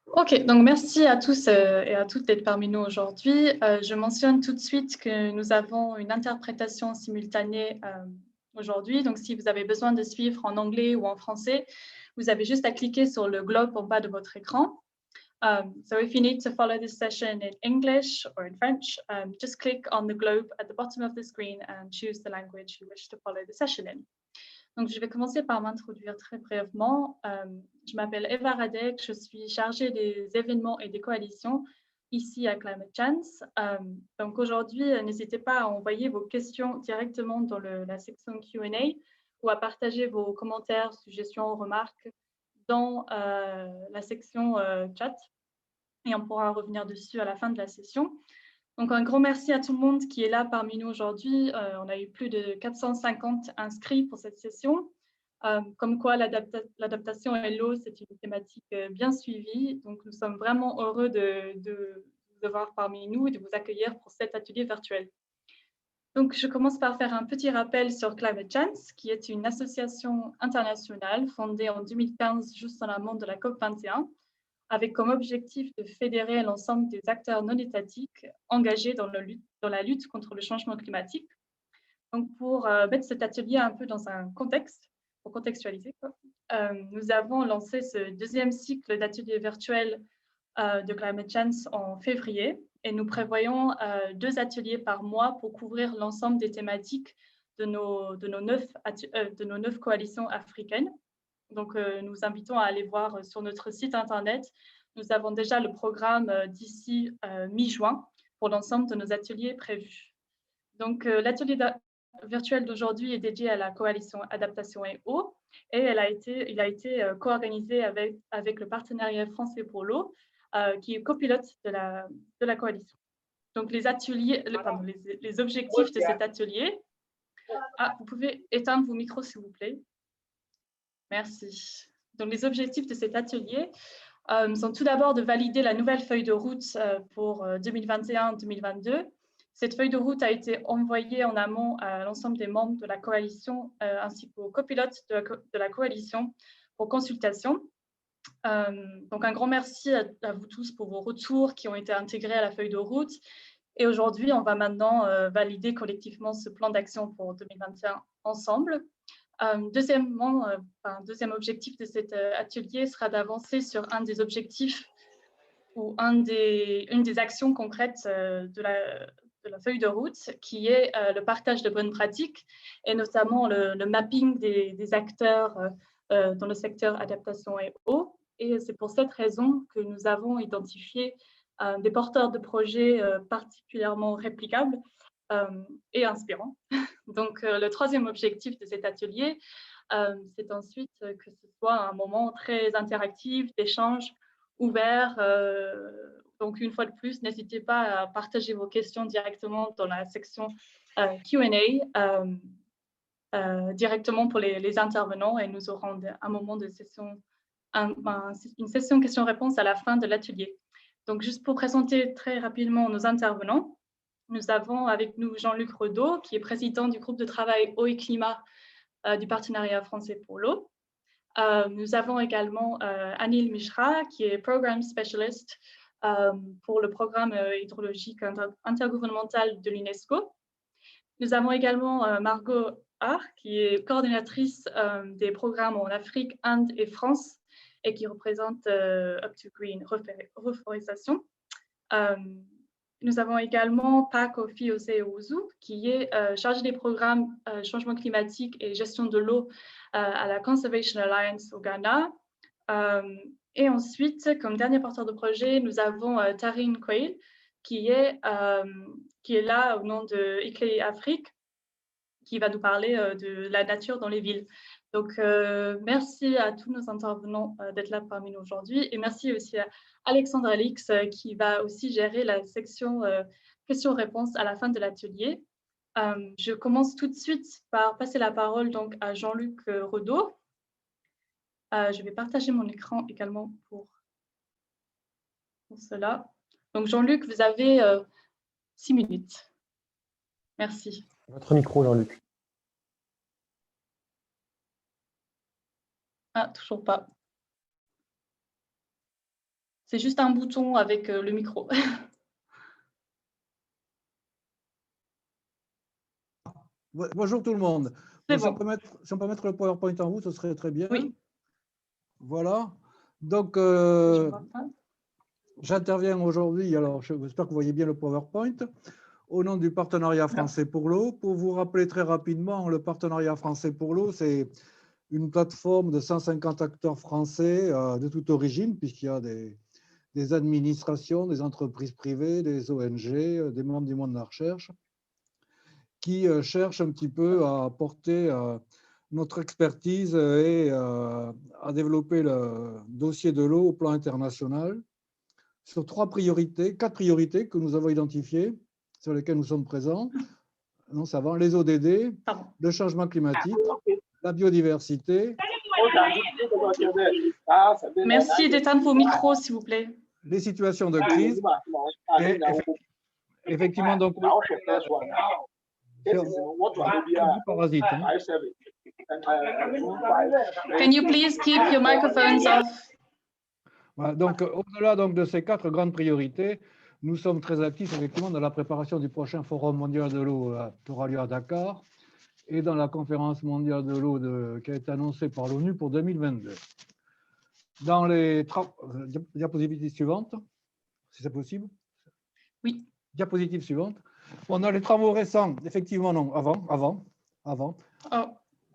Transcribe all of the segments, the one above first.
Ok, donc merci à tous et à toutes d'être parmi nous aujourd'hui. Je mentionne tout de suite que nous avons une interprétation simultanée aujourd'hui. Donc, si vous avez besoin de suivre en anglais ou en français, vous avez juste à cliquer sur le globe en bas de votre écran. So if you need to follow this session in English or in French, just click on the globe at the bottom of the screen and choose the language you wish to follow the session in. Donc, je vais commencer par m'introduire très brièvement. Je m'appelle Eva Radek, je suis chargée des événements et des coalitions ici à Climate Chance. Donc, aujourd'hui, n'hésitez pas à envoyer vos questions directement dans la section Q&A ou à partager vos commentaires, suggestions, remarques dans la section chat et on pourra revenir dessus à la fin de la session. Donc, un grand merci à tout le monde qui est là parmi nous aujourd'hui. On a eu plus de 450 inscrits pour cette session. Comme quoi, l'adaptation et l'eau, c'est une thématique bien suivie. Donc, nous sommes vraiment heureux de vous avoir parmi nous et de vous accueillir pour cet atelier virtuel. Donc, je commence par faire un petit rappel sur Climate Chance, qui est une association internationale fondée en 2015 juste en amont de la COP21, avec comme objectif de fédérer l'ensemble des acteurs non étatiques engagés dans la lutte contre le changement climatique. Donc, pour mettre cet atelier un peu dans un contexte, pour contextualiser, nous avons lancé ce deuxième cycle d'ateliers virtuels de Climate Chance en février et nous prévoyons 2 ateliers par mois pour couvrir l'ensemble des thématiques de nos 9 coalitions africaines. Donc, nous invitons à aller voir sur notre site internet. Nous avons déjà le programme d'ici mi-juin pour l'ensemble de nos ateliers prévus. Donc, l'atelier virtuel d'aujourd'hui est dédié à la coalition Adaptation et Eau et il a été co-organisé avec le partenariat français pour l'eau qui est copilote de la coalition. Donc, les objectifs de cet atelier. Vous pouvez éteindre vos micros, s'il vous plaît. Merci. Donc, les objectifs de cet atelier sont tout d'abord de valider la nouvelle feuille de route pour 2021-2022. Cette feuille de route a été envoyée en amont à l'ensemble des membres de la coalition ainsi qu'aux copilotes de la coalition pour consultation. Donc, un grand merci à vous tous pour vos retours qui ont été intégrés à la feuille de route. Et aujourd'hui, on va maintenant valider collectivement ce plan d'action pour 2021 ensemble. Deuxième objectif de cet atelier sera d'avancer sur un des objectifs ou une des actions concrètes de la feuille de route, qui est le partage de bonnes pratiques et notamment le mapping des acteurs dans le secteur adaptation et eau. Et c'est pour cette raison que nous avons identifié des porteurs de projets particulièrement réplicables et inspirants. Donc, le troisième objectif de cet atelier, c'est ensuite que ce soit un moment très interactif, d'échange ouvert. Donc, une fois de plus, n'hésitez pas à partager vos questions directement dans la section Q&A, directement pour les intervenants, et nous aurons un moment de session, une session questions-réponses à la fin de l'atelier. Donc, juste pour présenter très rapidement nos intervenants, nous avons avec nous Jean-Luc Redeau, qui est président du groupe de travail Eau et Climat du partenariat français pour l'eau. Nous avons également Anil Mishra, qui est Program Specialist pour le programme hydrologique intergouvernemental de l'UNESCO. Nous avons également Margot Haar, qui est coordinatrice des programmes en Afrique, Inde et France, et qui représente Up to Green Reforestation. Nous avons également Paco Fiose-Ouzu, qui est chargé des programmes changement climatique et gestion de l'eau à la Conservation Alliance au Ghana. Et ensuite, comme dernier porteur de projet, nous avons Tarine Quayle, qui est là au nom de ICLEI Afrique, qui va nous parler de la nature dans les villes. Donc, merci à tous nos intervenants d'être là parmi nous aujourd'hui. Et merci aussi à Alexandre Alix, qui va aussi gérer la section questions-réponses à la fin de l'atelier. Je commence tout de suite par passer la parole donc, à Jean-Luc Redeau. Je vais partager mon écran également pour cela. Donc, Jean-Luc, vous avez 6 minutes. Merci. Votre micro, Jean-Luc. Ah, toujours pas. C'est juste un bouton avec le micro. Bonjour tout le monde. C'est Bon, si on bon. peut mettre le PowerPoint en route, ce serait très bien. Oui. Voilà. Donc, Je vois pas. j'interviens aujourd'hui, alors j'espère que vous voyez bien le PowerPoint, au nom du Partenariat français pour l'eau. Pour vous rappeler très rapidement, le Partenariat français pour l'eau, c'est une plateforme de 150 acteurs français de toute origine, puisqu'il y a des administrations, des entreprises privées, des ONG, des membres du monde de la recherche, qui cherchent un petit peu à apporter notre expertise et à développer le dossier de l'eau au plan international sur quatre priorités que nous avons identifiées, sur lesquelles nous sommes présents. Non, ça va, les ODD, Pardon. le changement climatique, la biodiversité. Merci d'éteindre vos micros, s'il vous plaît. Les situations de crise. Et effectivement, donc, parasite. Hein. Can you please keep your microphones off? Voilà, donc, au-delà donc, de ces quatre grandes priorités, nous sommes très actifs effectivement dans la préparation du prochain Forum mondial de l'eau qui aura lieu à Dakar et dans la conférence mondiale de l'eau qui a été annoncée par l'ONU pour 2022. Dans les diapositives suivantes, si c'est possible. Oui. Diapositive suivante. On a les travaux récents, effectivement, non, avant. Oh.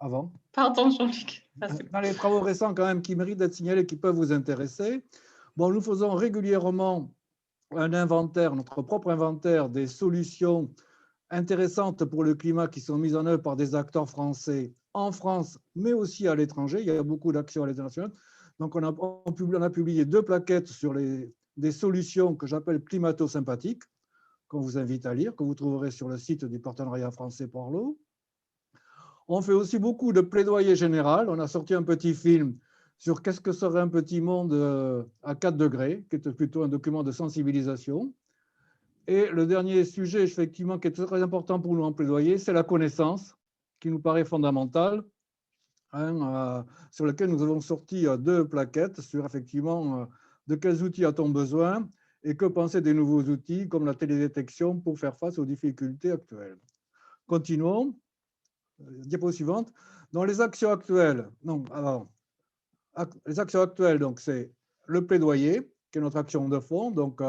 Avant. Pardon, Jean-Luc. Dans les travaux récents, quand même, qui méritent d'être signalés, qui peuvent vous intéresser. Bon, nous faisons régulièrement un inventaire, notre propre inventaire des solutions intéressantes pour le climat qui sont mises en œuvre par des acteurs français en France, mais aussi à l'étranger. Il y a beaucoup d'actions à l'international. Donc, on a publié 2 plaquettes sur des solutions que j'appelle climato-sympathiques, qu'on vous invite à lire, que vous trouverez sur le site du Partenariat français pour l'eau. On fait aussi beaucoup de plaidoyer général. On a sorti un petit film sur qu'est-ce que serait un petit monde à 4 degrés, qui est plutôt un document de sensibilisation. Et le dernier sujet, effectivement, qui est très important pour nous en plaidoyer, c'est la connaissance, qui nous paraît fondamentale, sur lequel nous avons sorti 2 plaquettes sur, effectivement, de quels outils a-t-on besoin et que penser des nouveaux outils comme la télédétection pour faire face aux difficultés actuelles. Continuons. Diapo suivante. Dans les actions actuelles, les actions actuelles, donc c'est le plaidoyer, qui est notre action de fond, donc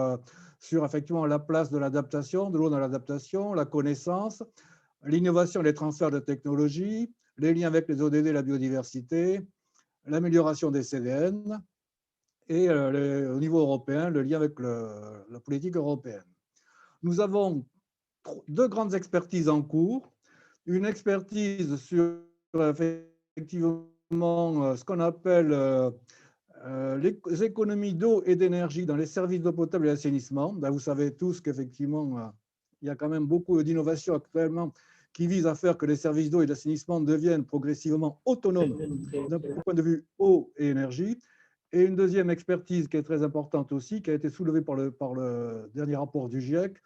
sur effectivement la place de l'adaptation, de l'eau dans l'adaptation, la connaissance, l'innovation, les transferts de technologies, les liens avec les ODD, la biodiversité, l'amélioration des CDN et au niveau européen, le lien avec la politique européenne. Nous avons 2 grandes expertises en cours. Une expertise sur effectivement ce qu'on appelle les économies d'eau et d'énergie dans les services d'eau potable et d'assainissement. Vous savez tous qu'effectivement, il y a quand même beaucoup d'innovations actuellement qui visent à faire que les services d'eau et d'assainissement deviennent progressivement autonomes d'un point de vue eau et énergie. Et une deuxième expertise qui est très importante aussi, qui a été soulevée par le dernier rapport du GIEC,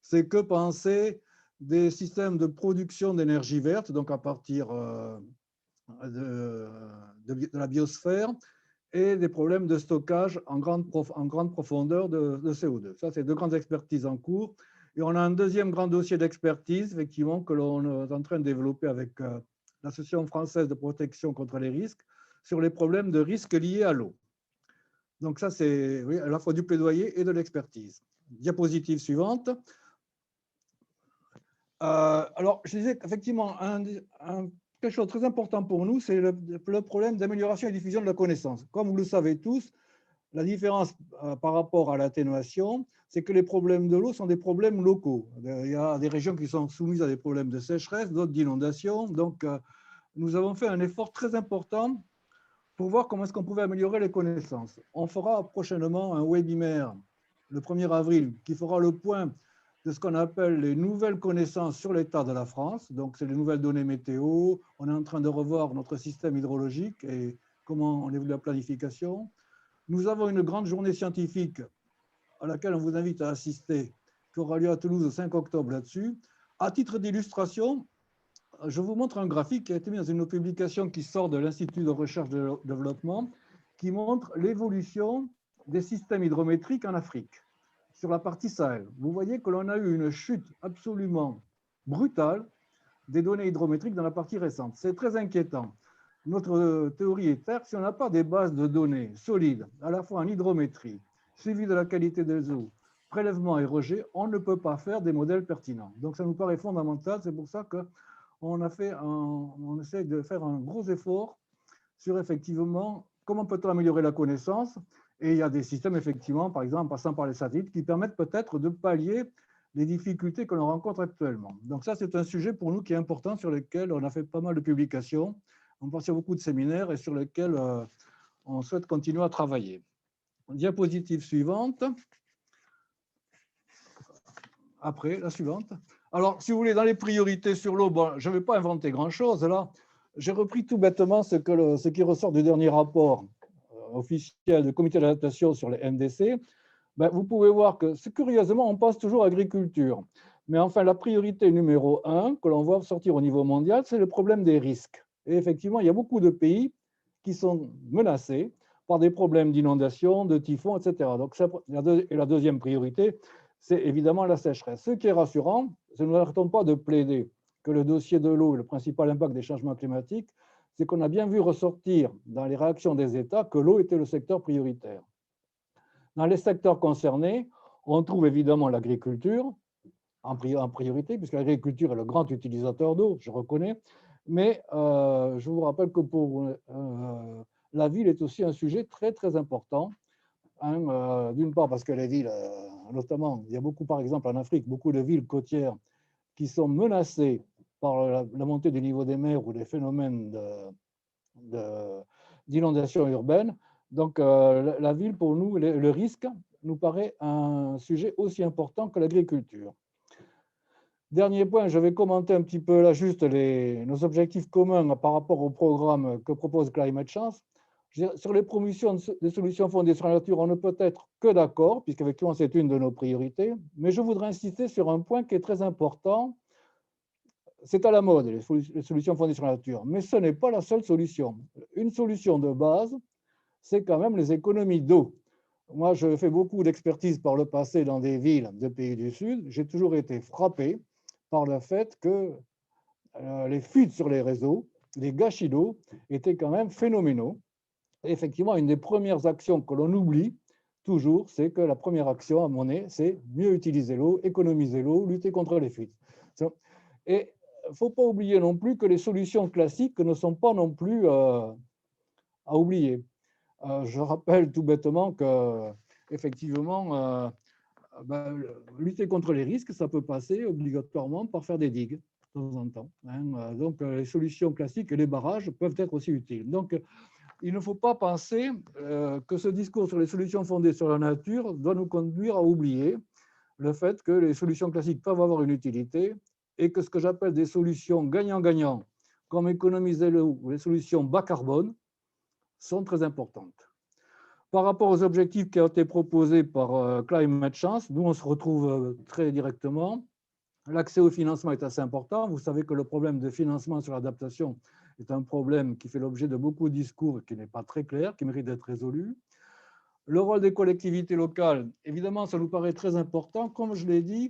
c'est que penser des systèmes de production d'énergie verte, donc à partir de la biosphère, et des problèmes de stockage en grande profondeur de CO2. Ça, c'est 2 grandes expertises en cours. Et on a un deuxième grand dossier d'expertise, effectivement, que l'on est en train de développer avec l'Association française de protection contre les risques, sur les problèmes de risques liés à l'eau. Donc ça, c'est à la fois du plaidoyer et de l'expertise. Diapositive suivante. Alors, je disais qu'effectivement, quelque chose de très important pour nous, c'est le problème d'amélioration et diffusion de la connaissance. Comme vous le savez tous, la différence par rapport à l'atténuation, c'est que les problèmes de l'eau sont des problèmes locaux. Il y a des régions qui sont soumises à des problèmes de sécheresse, d'autres d'inondation. Donc, nous avons fait un effort très important pour voir comment est-ce qu'on pouvait améliorer les connaissances. On fera prochainement un webinaire le 1er avril qui fera le point de ce qu'on appelle les nouvelles connaissances sur l'état de la France. Donc, c'est les nouvelles données météo. On est en train de revoir notre système hydrologique et comment on évolue la planification. Nous avons une grande journée scientifique à laquelle on vous invite à assister, qui aura lieu à Toulouse le 5 octobre là-dessus. À titre d'illustration, je vous montre un graphique qui a été mis dans une publication qui sort de l'Institut de recherche et de développement, qui montre l'évolution des systèmes hydrométriques en Afrique, sur la partie Sahel. Vous voyez que l'on a eu une chute absolument brutale des données hydrométriques dans la partie récente. C'est très inquiétant. Notre théorie est claire, si on n'a pas des bases de données solides, à la fois en hydrométrie, suivi de la qualité des eaux, prélèvement et rejet, on ne peut pas faire des modèles pertinents. Donc ça nous paraît fondamental, c'est pour ça qu'on essaie de faire un gros effort sur effectivement comment peut-on améliorer la connaissance. Et il y a des systèmes, effectivement, par exemple, en passant par les satellites, qui permettent peut-être de pallier les difficultés que l'on rencontre actuellement. Donc ça, c'est un sujet pour nous qui est important, sur lequel on a fait pas mal de publications, on passe sur beaucoup de séminaires et sur lesquels on souhaite continuer à travailler. Diapositive suivante. Après, la suivante. Alors, si vous voulez, dans les priorités sur l'eau, bon, je ne vais pas inventer grand-chose là. J'ai repris tout bêtement ce qui ressort du dernier rapport officiel du comité d'adaptation sur les MDC. Ben, vous pouvez voir que, curieusement, on pense toujours à l'agriculture. Mais enfin, la priorité numéro 1 que l'on voit sortir au niveau mondial, c'est le problème des risques. Et effectivement, il y a beaucoup de pays qui sont menacés par des problèmes d'inondation, de typhons, etc. Donc, la deuxième priorité, c'est évidemment la sécheresse. Ce qui est rassurant, c'est que nous n'arrêtons pas de plaider que le dossier de l'eau est le principal impact des changements climatiques, c'est qu'on a bien vu ressortir dans les réactions des États que l'eau était le secteur prioritaire. Dans les secteurs concernés, on trouve évidemment l'agriculture en priorité, puisque l'agriculture est le grand utilisateur d'eau, je reconnais, mais je vous rappelle que pour la ville est aussi un sujet très, très important. D'une part parce que les villes, notamment, il y a beaucoup, par exemple en Afrique, beaucoup de villes côtières qui sont menacées par la montée du niveau des mers ou des phénomènes d'inondation urbaine. Donc la ville, pour nous, le risque nous paraît un sujet aussi important que l'agriculture. Dernier point, je vais commenter un petit peu là juste nos objectifs communs par rapport au programme que propose Climate Change. Sur les promotions des solutions fondées sur la nature, on ne peut être que d'accord, puisqu'effectivement c'est une de nos priorités, mais je voudrais insister sur un point qui est très important. C'est à la mode, les solutions fondées sur la nature, mais ce n'est pas la seule solution. Une solution de base, c'est quand même les économies d'eau. Moi, je fais beaucoup d'expertise par le passé dans des villes de pays du Sud. J'ai toujours été frappé par le fait que les fuites sur les réseaux, les gâchis d'eau étaient quand même phénoménaux. Et effectivement, une des premières actions que l'on oublie toujours, c'est que la première action, à mon avis, c'est mieux utiliser l'eau, économiser l'eau, lutter contre les fuites. Et il ne faut pas oublier non plus que les solutions classiques ne sont pas non plus à oublier. Je rappelle tout bêtement que, effectivement, lutter contre les risques, ça peut passer obligatoirement par faire des digues de temps en temps. Donc, les solutions classiques et les barrages peuvent être aussi utiles. Donc, il ne faut pas penser que ce discours sur les solutions fondées sur la nature doit nous conduire à oublier le fait que les solutions classiques peuvent avoir une utilité et que ce que j'appelle des solutions gagnant-gagnant, comme économiser l'eau ou les solutions bas carbone, sont très importantes. Par rapport aux objectifs qui ont été proposés par Climate Change, nous, on se retrouve très directement. L'accès au financement est assez important. Vous savez que le problème de financement sur l'adaptation est un problème qui fait l'objet de beaucoup de discours et qui n'est pas très clair, qui mérite d'être résolu. Le rôle des collectivités locales, évidemment, ça nous paraît très important. Comme je l'ai dit,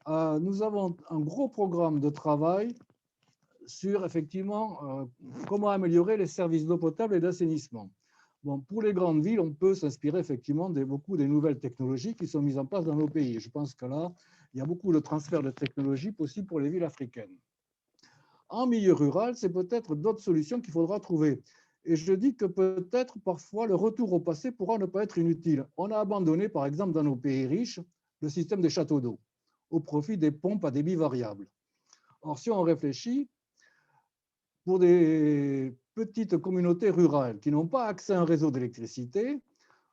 nous avons un gros programme de travail sur, effectivement, comment améliorer les services d'eau potable et d'assainissement. Bon, pour les grandes villes, on peut s'inspirer effectivement beaucoup des nouvelles technologies qui sont mises en place dans nos pays. Je pense que là, il y a beaucoup de transferts de technologies possibles pour les villes africaines. En milieu rural, c'est peut-être d'autres solutions qu'il faudra trouver. Et je dis que peut-être parfois le retour au passé pourra ne pas être inutile. On a abandonné, par exemple, dans nos pays riches, le système des châteaux d'eau au profit des pompes à débit variable. Or, si on réfléchit, pour des petites communautés rurales qui n'ont pas accès à un réseau d'électricité,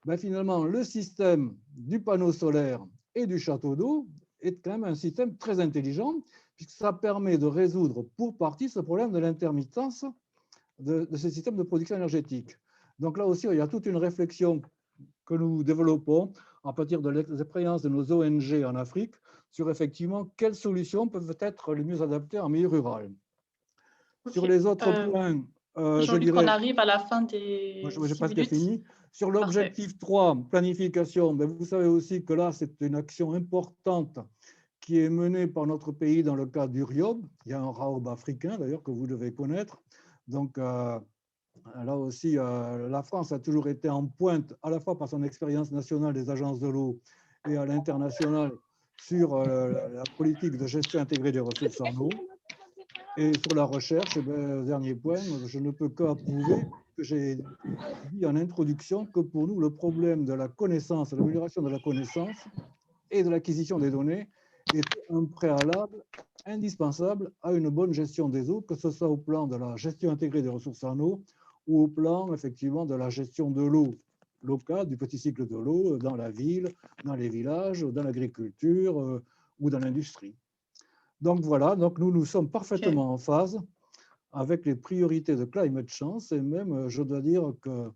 ben finalement, le système du panneau solaire et du château d'eau est quand même un système très intelligent, puisque ça permet de résoudre pour partie ce problème de l'intermittence de ce système de production énergétique. Donc là aussi, il y a toute une réflexion que nous développons à partir de l'expérience de nos ONG en Afrique sur effectivement quelles solutions peuvent être les mieux adaptées en milieu rural. Sur OK. les autres points, je Jean-Luc, on dirais, arrive à la fin moi, des j'ai 6 presque minutes. fini. Sur Parfait. l'objectif 3, planification, ben, vous savez aussi que là, c'est une action importante qui est menée par notre pays dans le cadre du RIOB. Il y a un RAOB africain, d'ailleurs, que vous devez connaître. Donc, là aussi, la France a toujours été en pointe, à la fois par son expérience nationale des agences de l'eau et à l'international sur la politique de gestion intégrée des ressources en eau. Et sur la recherche, eh bien, dernier point, je ne peux qu'approuver que j'ai dit en introduction que pour nous, le problème de la connaissance, l'amélioration de la connaissance et de l'acquisition des données était un préalable indispensable à une bonne gestion des eaux, que ce soit au plan de la gestion intégrée des ressources en eau ou au plan effectivement de la gestion de l'eau locale, du petit cycle de l'eau dans la ville, dans les villages, dans l'agriculture ou dans l'industrie. Donc voilà, donc nous sommes OK. parfaitement en phase avec les priorités de Climate Change et même, je dois dire que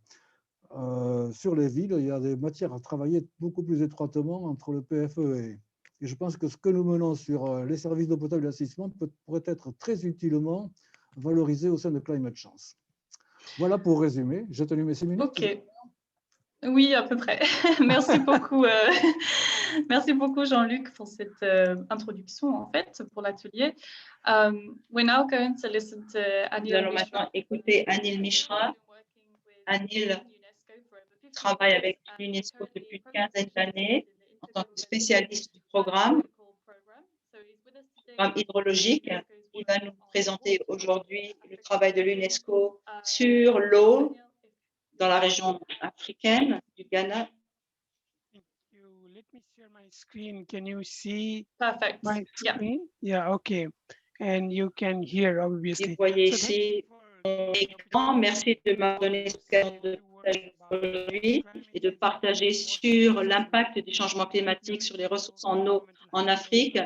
sur les villes, il y a des matières à travailler beaucoup plus étroitement entre le PFE et je pense que ce que nous menons sur les services d'eau potable et d'assainissement pourrait être très utilement valorisé au sein de Climate Change. Voilà pour résumer. J'ai tenu mes 6 minutes. OK. Oui, à peu près. Merci beaucoup, merci beaucoup Jean-Luc pour cette, introduction en fait, pour l'atelier. We're now going to listen to Nous Anil allons Mishra. maintenant écouter Anil Mishra. Anil travaille avec l'UNESCO depuis une quinzaine d'années en tant que spécialiste du programme hydrologique. Il va nous présenter aujourd'hui le travail de l'UNESCO sur l'eau dans la région africaine du Ghana. Thank you. Let me share my screen. Can you see Perfect. my Yeah. screen? Yeah, okay. And you can hear, Vous obviously. voyez So thank ici you for mon the écran. Merci de m'avoir donné cette occasion de partager aujourd'hui et de partager sur l'impact du changement climatique sur les ressources en eau en Afrique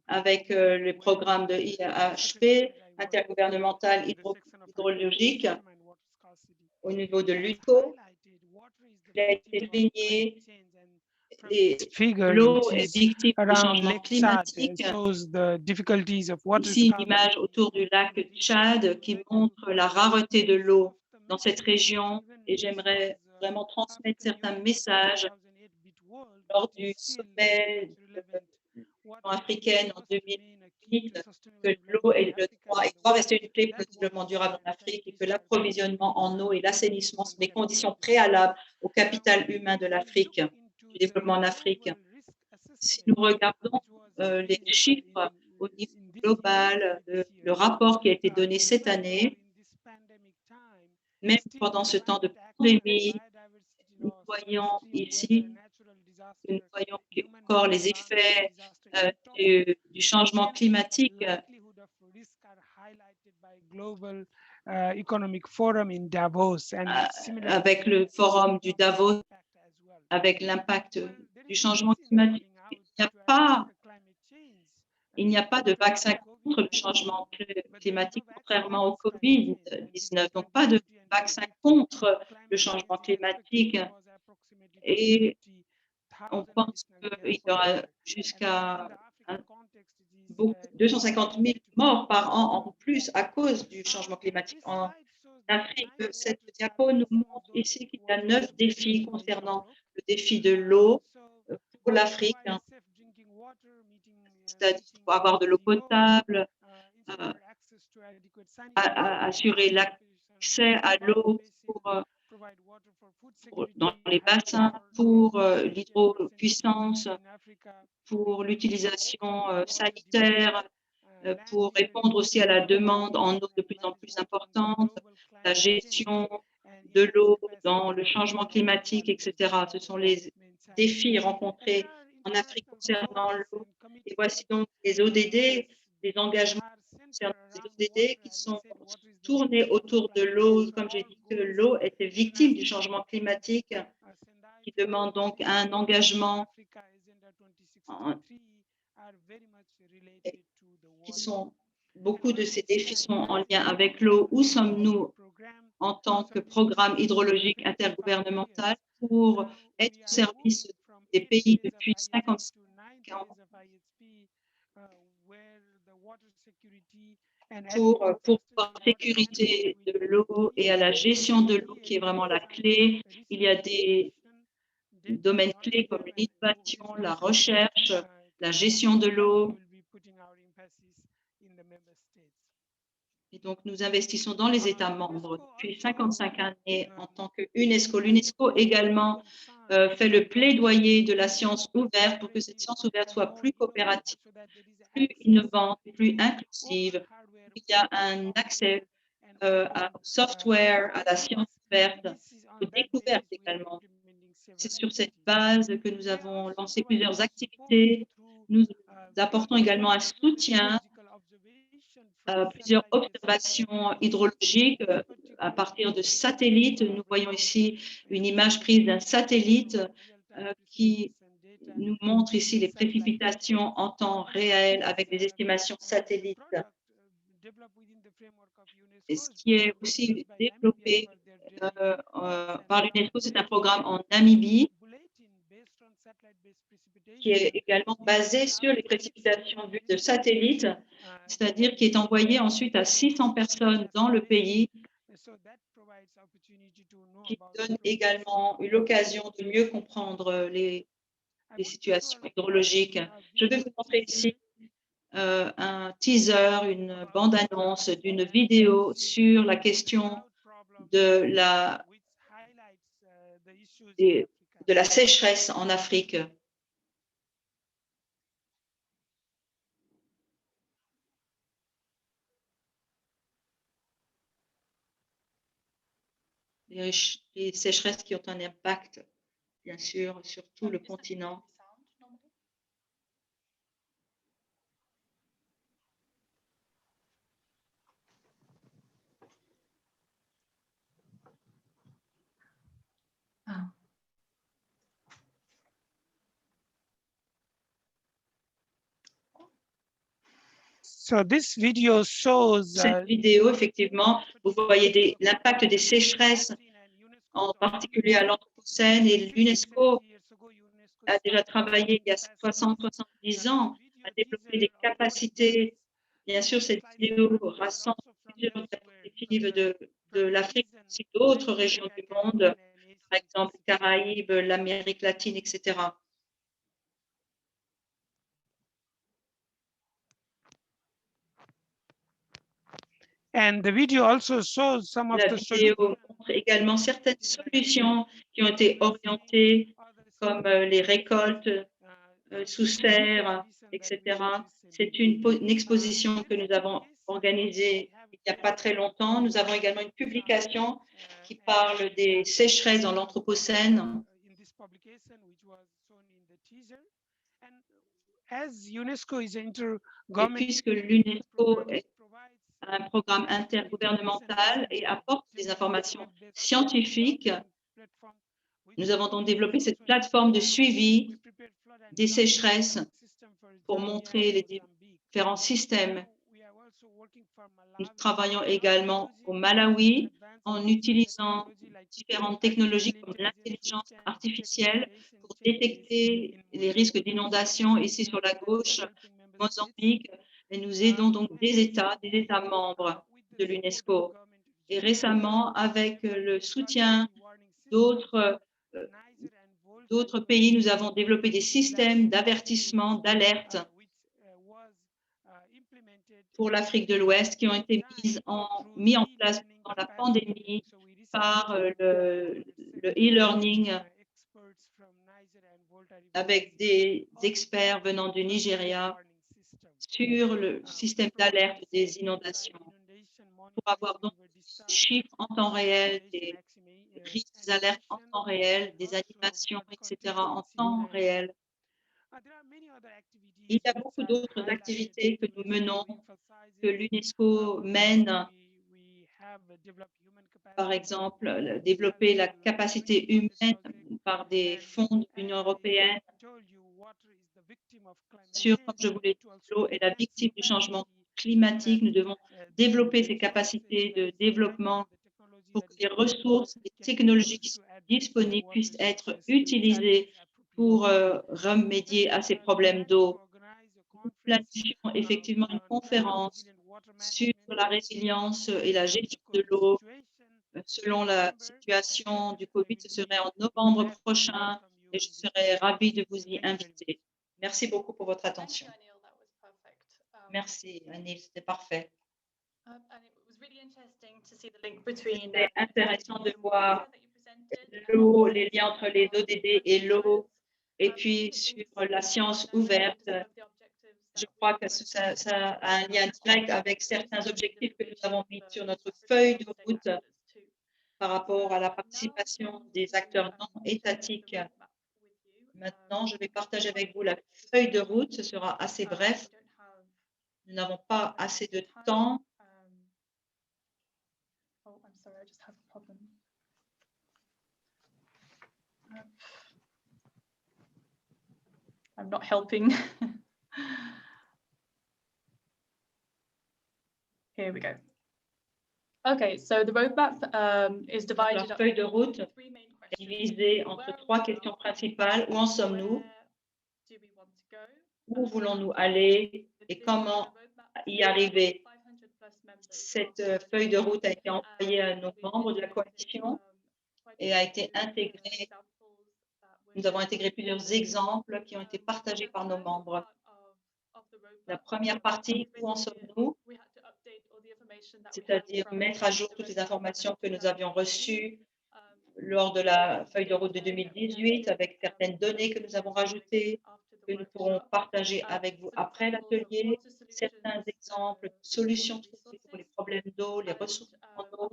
avec le programme de IAHP, intergouvernemental hydrologique au niveau de l'UNESCO. Il a été souligné et figure, l'eau which est is victime du around changement Lake Chad, climatique. shows the difficulties of water Ici, une scarcity. image autour du lac Tchad qui montre la rareté de l'eau dans cette région et j'aimerais vraiment transmettre certains messages lors du sommet de l'Union africaine en 2008 que l'eau est le droit et doit rester une clé pour le développement durable en Afrique et que l'approvisionnement en eau et l'assainissement sont des conditions préalables au capital humain de l'Afrique, du développement en Afrique. Si nous regardons les chiffres au niveau global, le rapport qui a été donné cette année, même pendant ce temps de pandémie, nous voyons ici, nous voyons encore les effets du changement climatique. Avec le forum du Davos, avec l'impact du changement climatique, il n'y a pas de vaccin contre le changement climatique, contrairement au Covid-19. Donc, pas de vaccin contre le changement climatique. Et on pense qu'il y aura jusqu'à 250 000 morts par an en plus à cause du changement climatique en Afrique. Cette diapo nous montre ici qu'il y a 9 défis concernant le défi de l'eau pour l'Afrique, c'est-à-dire avoir de l'eau potable, assurer l'accès à l'eau dans les bassins, pour l'hydropuissance, pour l'utilisation sanitaire, pour répondre aussi à la demande en eau de plus en plus importante, la gestion de l'eau dans le changement climatique, etc. Ce sont les défis rencontrés en Afrique concernant l'eau. Et voici donc les ODD, les engagements concernant les ODD qui sont tournés autour de l'eau. Comme j'ai dit que l'eau était victime du changement climatique, qui demande donc un engagement beaucoup de ces défis sont en lien avec l'eau. Où sommes-nous en tant que programme hydrologique intergouvernemental pour être au service des pays depuis 55 ans pour la sécurité de l'eau et à la gestion de l'eau qui est vraiment la clé. Il y a des domaines clés comme l'innovation, la recherche, la gestion de l'eau. Et donc, nous investissons dans les États membres depuis 55 années en tant que UNESCO. L'UNESCO également fait le plaidoyer de la science ouverte pour que cette science ouverte soit plus coopérative, plus innovante, plus inclusive. Il y a un accès à software, à la science ouverte, aux découvertes également. C'est sur cette base que nous avons lancé plusieurs activités. Nous apportons également un soutien à plusieurs observations hydrologiques à partir de satellites. Nous voyons ici une image prise d'un satellite qui nous montre ici les précipitations en temps réel avec des estimations satellites. Et ce qui est aussi développé par l'UNESCO, c'est un programme en Namibie qui est également basé sur les précipitations vues de satellite, c'est-à-dire qui est envoyé ensuite à 600 personnes dans le pays, qui donne également l'occasion de mieux comprendre les situations hydrologiques. Je vais vous montrer ici un teaser, une bande-annonce d'une vidéo sur la question de la sécheresse en Afrique. Les sécheresses qui ont un impact, bien sûr, sur tout le continent. Ah. So this video shows, cette vidéo, effectivement, vous voyez l'impact des sécheresses, en particulier à l'Anthropocène, et l'UNESCO a déjà travaillé il y a 60-70 ans à développer des capacités. Bien sûr, cette vidéo rassemble plusieurs diapositives de l'Afrique, mais aussi d'autres régions du monde, par exemple les Caraïbes, l'Amérique latine, etc. And the video also shows some of La vidéo montre également certaines solutions qui ont été orientées, comme les récoltes sous serre, etc. C'est une exposition que nous avons organisée il n'y a pas très longtemps. Nous avons également une publication qui parle des sécheresses dans l'Anthropocène. Et puisque l'UNESCO est un programme intergouvernemental et apporte des informations scientifiques, nous avons donc développé cette plateforme de suivi des sécheresses pour montrer les différents systèmes. Nous travaillons également au Malawi en utilisant différentes technologies comme l'intelligence artificielle pour détecter les risques d'inondation ici sur la gauche, Mozambique, et nous aidons donc des États membres de l'UNESCO. Et récemment, avec le soutien d'autres pays, nous avons développé des systèmes d'avertissement, d'alerte pour l'Afrique de l'Ouest qui ont été mis en place pendant la pandémie par le e-learning avec des experts venant du Nigeria sur le système d'alerte des inondations pour avoir donc des chiffres en temps réel, des risques, des alertes en temps réel, des animations, etc. en temps réel. Il y a beaucoup d'autres activités que nous menons, que l'UNESCO mène, par exemple, développer la capacité humaine par des fonds de l'Union européenne. Sûr, comme je vous l'ai dit, l'eau est la victime du changement climatique. Nous devons développer ces capacités de développement pour que les ressources et technologies qui sont disponibles puissent être utilisées pour remédier à ces problèmes d'eau. Nous planifions effectivement une conférence sur la résilience et la gestion de l'eau. Selon la situation du Covid, ce serait en novembre prochain et je serais ravie de vous y inviter. Merci beaucoup pour votre attention. Merci, Anil, c'était parfait. C'était intéressant de voir l'eau, les liens entre les ODD et l'eau, et puis sur la science ouverte. Je crois que ça a un lien direct avec certains objectifs que nous avons mis sur notre feuille de route par rapport à la participation des acteurs non étatiques. Maintenant, je vais partager avec vous la feuille de route. Ce sera assez bref. Nous n'avons pas assez de temps. Oh, I'm sorry, I just have a problem. I'm not helping. Here we go. Okay, so the roadmap is divided La up feuille de route into three main est questions. divisée entre trois questions principales. Où en sommes-nous? Where do we want to go? Où voulons-nous aller? Et comment y arriver? Cette feuille de route a été envoyée à nos membres de la coalition et a été intégrée. Nous avons intégré plusieurs exemples qui ont été partagés par nos membres. La première partie, où en sommes-nous? C'est-à-dire mettre à jour toutes les informations que nous avions reçues lors de la feuille de route de 2018 avec certaines données que nous avons rajoutées, que nous pourrons partager avec vous après l'atelier, certains exemples de solutions trouvées pour les problèmes d'eau, les ressources en eau,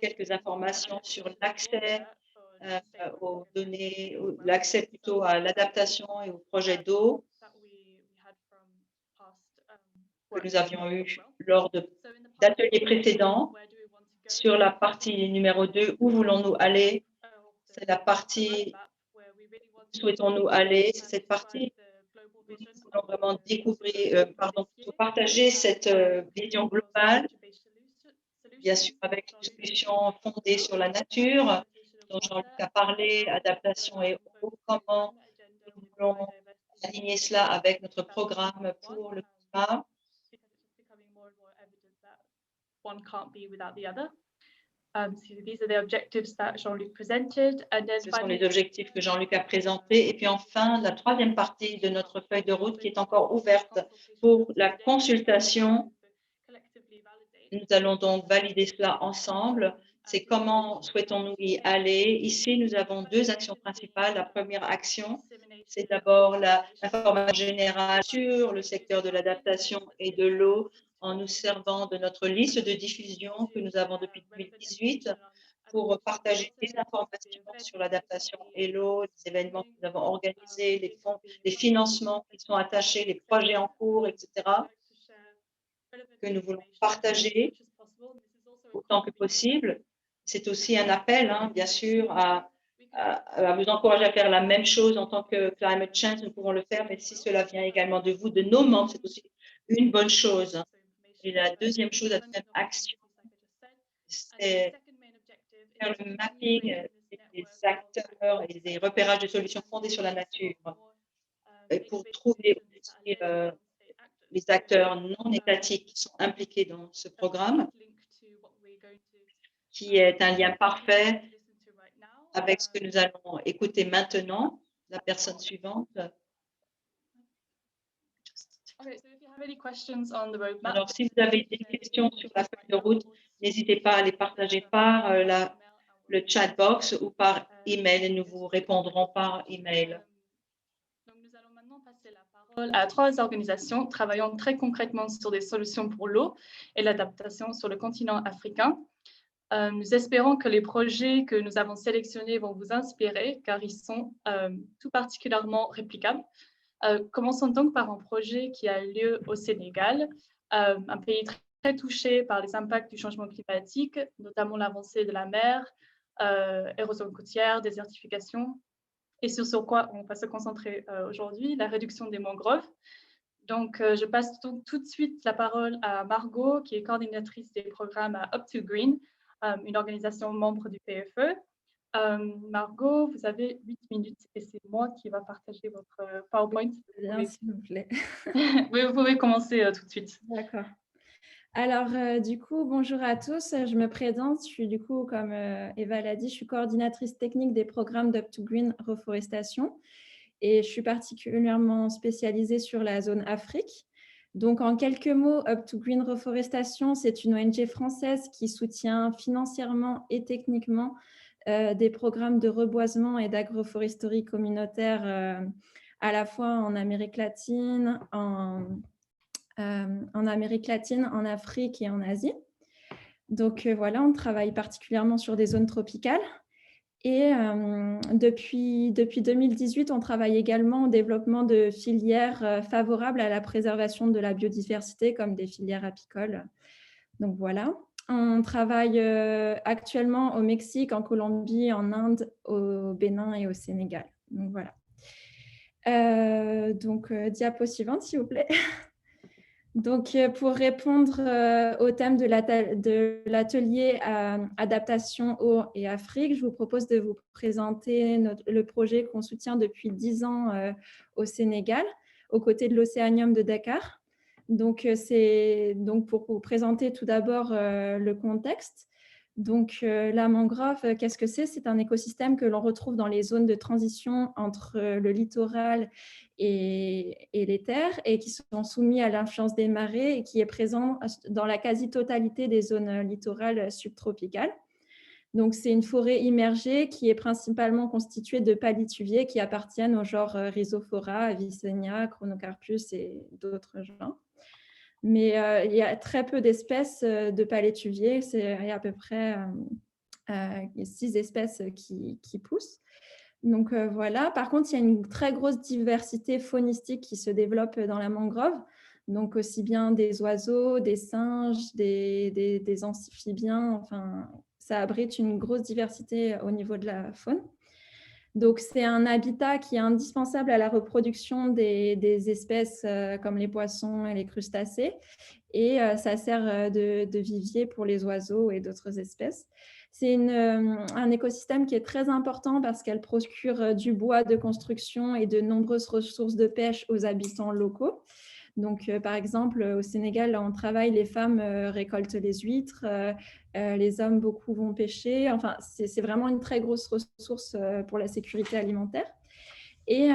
quelques informations sur l'accès aux données, l'accès plutôt à l'adaptation et aux projets d'eau que nous avions eu lors d'ateliers précédents. Sur la partie numéro 2, où voulons-nous aller? C'est la partie où souhaitons-nous aller? C'est cette partie où nous voulons vraiment découvrir, partager cette vision globale, bien sûr avec une solution fondée sur la nature, dont Jean-Luc a parlé, adaptation et eau, comment nous voulons aligner cela avec notre programme pour le climat. One can't be without the other. So these are the objectives that Jean-Luc presented. And then Ce sont les objectifs que Jean-Luc a présentés. Et puis enfin, la troisième partie de notre feuille de route qui est encore ouverte pour la consultation. Nous allons donc valider cela ensemble. C'est comment souhaitons-nous y aller. Ici, nous avons deux actions principales. La première action, c'est d'abord l'information générale sur le secteur de l'adaptation et de l'eau en nous servant de notre liste de diffusion que nous avons depuis 2018 pour partager des informations sur l'adaptation et l'eau, les événements que nous avons organisés, les fonds, les financements qui sont attachés, les projets en cours, etc., que nous voulons partager autant que possible. C'est aussi un appel, bien sûr, à vous encourager à faire la même chose en tant que Climate Change. Nous pouvons le faire, mais si cela vient également de vous, de nos membres, c'est aussi une bonne chose. Et la deuxième chose, la deuxième action, c'est faire le mapping des acteurs et des repérages de solutions fondées sur la nature et pour trouver aussi les acteurs non étatiques qui sont impliqués dans ce programme, qui est un lien parfait avec ce que nous allons écouter maintenant, la personne suivante. Alors, si vous avez des questions sur la feuille de route, n'hésitez pas à les partager par le chat box ou par email et nous vous répondrons par email. Donc, nous allons maintenant passer la parole à trois organisations travaillant très concrètement sur des solutions pour l'eau et l'adaptation sur le continent africain. Nous espérons que les projets que nous avons sélectionnés vont vous inspirer car ils sont tout particulièrement réplicables. Commençons donc par un projet qui a lieu au Sénégal, un pays très touché par les impacts du changement climatique, notamment l'avancée de la mer, érosion côtière, désertification, et sur quoi on va se concentrer aujourd'hui, la réduction des mangroves. Donc, je passe donc tout de suite la parole à Margot, qui est coordinatrice des programmes à Up to Green, une organisation membre du PFE. Margot, vous avez 8 minutes et c'est moi qui va partager votre PowerPoint. Bien, s'il vous plaît. Vous pouvez commencer tout de suite. D'accord. Alors, du coup, bonjour à tous. Je me présente. Je suis du coup, comme Eva l'a dit, je suis coordinatrice technique des programmes d'Up2Green Reforestation et je suis particulièrement spécialisée sur la zone Afrique. Donc, en quelques mots, Up2Green Reforestation, c'est une ONG française qui soutient financièrement et techniquement des programmes de reboisement et d'agroforesterie communautaire à la fois en Amérique latine, en Amérique latine, en Afrique et en Asie. Donc voilà, on travaille particulièrement sur des zones tropicales. Et depuis 2018, on travaille également au développement de filières favorables à la préservation de la biodiversité, comme des filières apicoles. Donc voilà. On travaille actuellement au Mexique, en Colombie, en Inde, au Bénin et au Sénégal. Donc voilà. Diapo suivante, s'il vous plaît. Donc, pour répondre au thème de l'atelier adaptation eau et Afrique, je vous propose de vous présenter le projet qu'on soutient depuis 10 ans au Sénégal, aux côtés de l'Océanium de Dakar. Donc, pour vous présenter tout d'abord le contexte. Donc, la mangrove, qu'est-ce que c'est? C'est un écosystème que l'on retrouve dans les zones de transition entre le littoral et les terres et qui sont soumis à l'influence des marées et qui est présent dans la quasi-totalité des zones littorales subtropicales. Donc, c'est une forêt immergée qui est principalement constituée de palétuviers qui appartiennent au genre Rhizophora, Avicennia, Chronocarpus et d'autres genres. Mais il y a très peu d'espèces de palétuviers. Il y a à peu près 6 espèces qui poussent. Donc voilà. Par contre, il y a une très grosse diversité faunistique qui se développe dans la mangrove. Donc aussi bien des oiseaux, des singes, des amphibiens. Enfin, ça abrite une grosse diversité au niveau de la faune. Donc, c'est un habitat qui est indispensable à la reproduction des espèces comme les poissons et les crustacés. Et ça sert de vivier pour les oiseaux et d'autres espèces. C'est un écosystème qui est très important parce qu'elle procure du bois de construction et de nombreuses ressources de pêche aux habitants locaux. Donc, par exemple, au Sénégal, là, on travaille, les femmes récoltent les huîtres, les hommes, beaucoup vont pêcher. Enfin, c'est vraiment une très grosse ressource pour la sécurité alimentaire. Et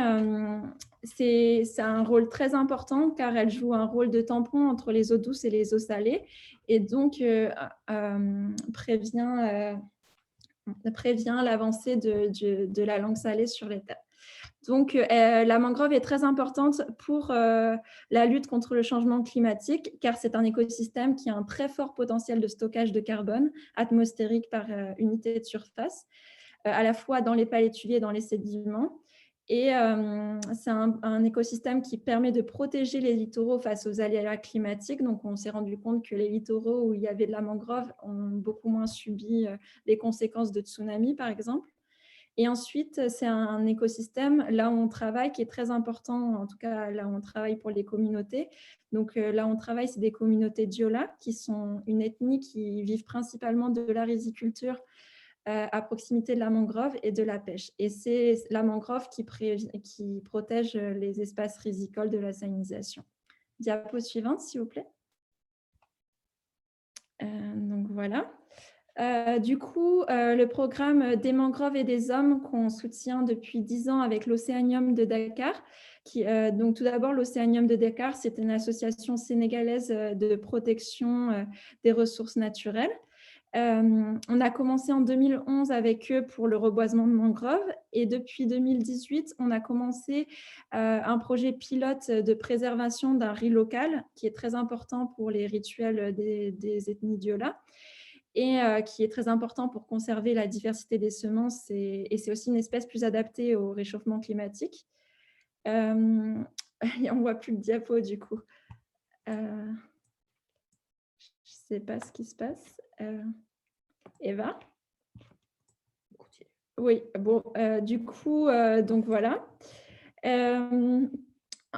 c'est un rôle très important car elle joue un rôle de tampon entre les eaux douces et les eaux salées et donc prévient l'avancée de la langue salée sur les terres. Donc, la mangrove est très importante pour la lutte contre le changement climatique, car c'est un écosystème qui a un très fort potentiel de stockage de carbone atmosphérique par unité de surface, à la fois dans les palétuviers et dans les sédiments. Et c'est un écosystème qui permet de protéger les littoraux face aux aléas climatiques. Donc, on s'est rendu compte que les littoraux où il y avait de la mangrove ont beaucoup moins subi les conséquences de tsunamis, par exemple. Et ensuite, c'est un écosystème, là où on travaille, qui est très important, en tout cas là où on travaille pour les communautés. Donc là où on travaille, c'est des communautés Diola, qui sont une ethnie qui vivent principalement de la riziculture à proximité de la mangrove et de la pêche. Et c'est la mangrove qui protège les espaces rizicoles de la salinisation. Diapo suivante, s'il vous plaît. Donc voilà. Du coup, le programme des mangroves et des hommes qu'on soutient depuis 10 ans avec l'Océanium de Dakar. Donc, tout d'abord, l'Océanium de Dakar, c'est une association sénégalaise de protection des ressources naturelles. On a commencé en 2011 avec eux pour le reboisement de mangroves et depuis 2018, on a commencé un projet pilote de préservation d'un riz local qui est très important pour les rituels des ethnies Diola et qui est très important pour conserver la diversité des semences et c'est aussi une espèce plus adaptée au réchauffement climatique. On ne voit plus le diapo du coup. Je ne sais pas ce qui se passe. Eva? Oui, bon, du coup, donc voilà.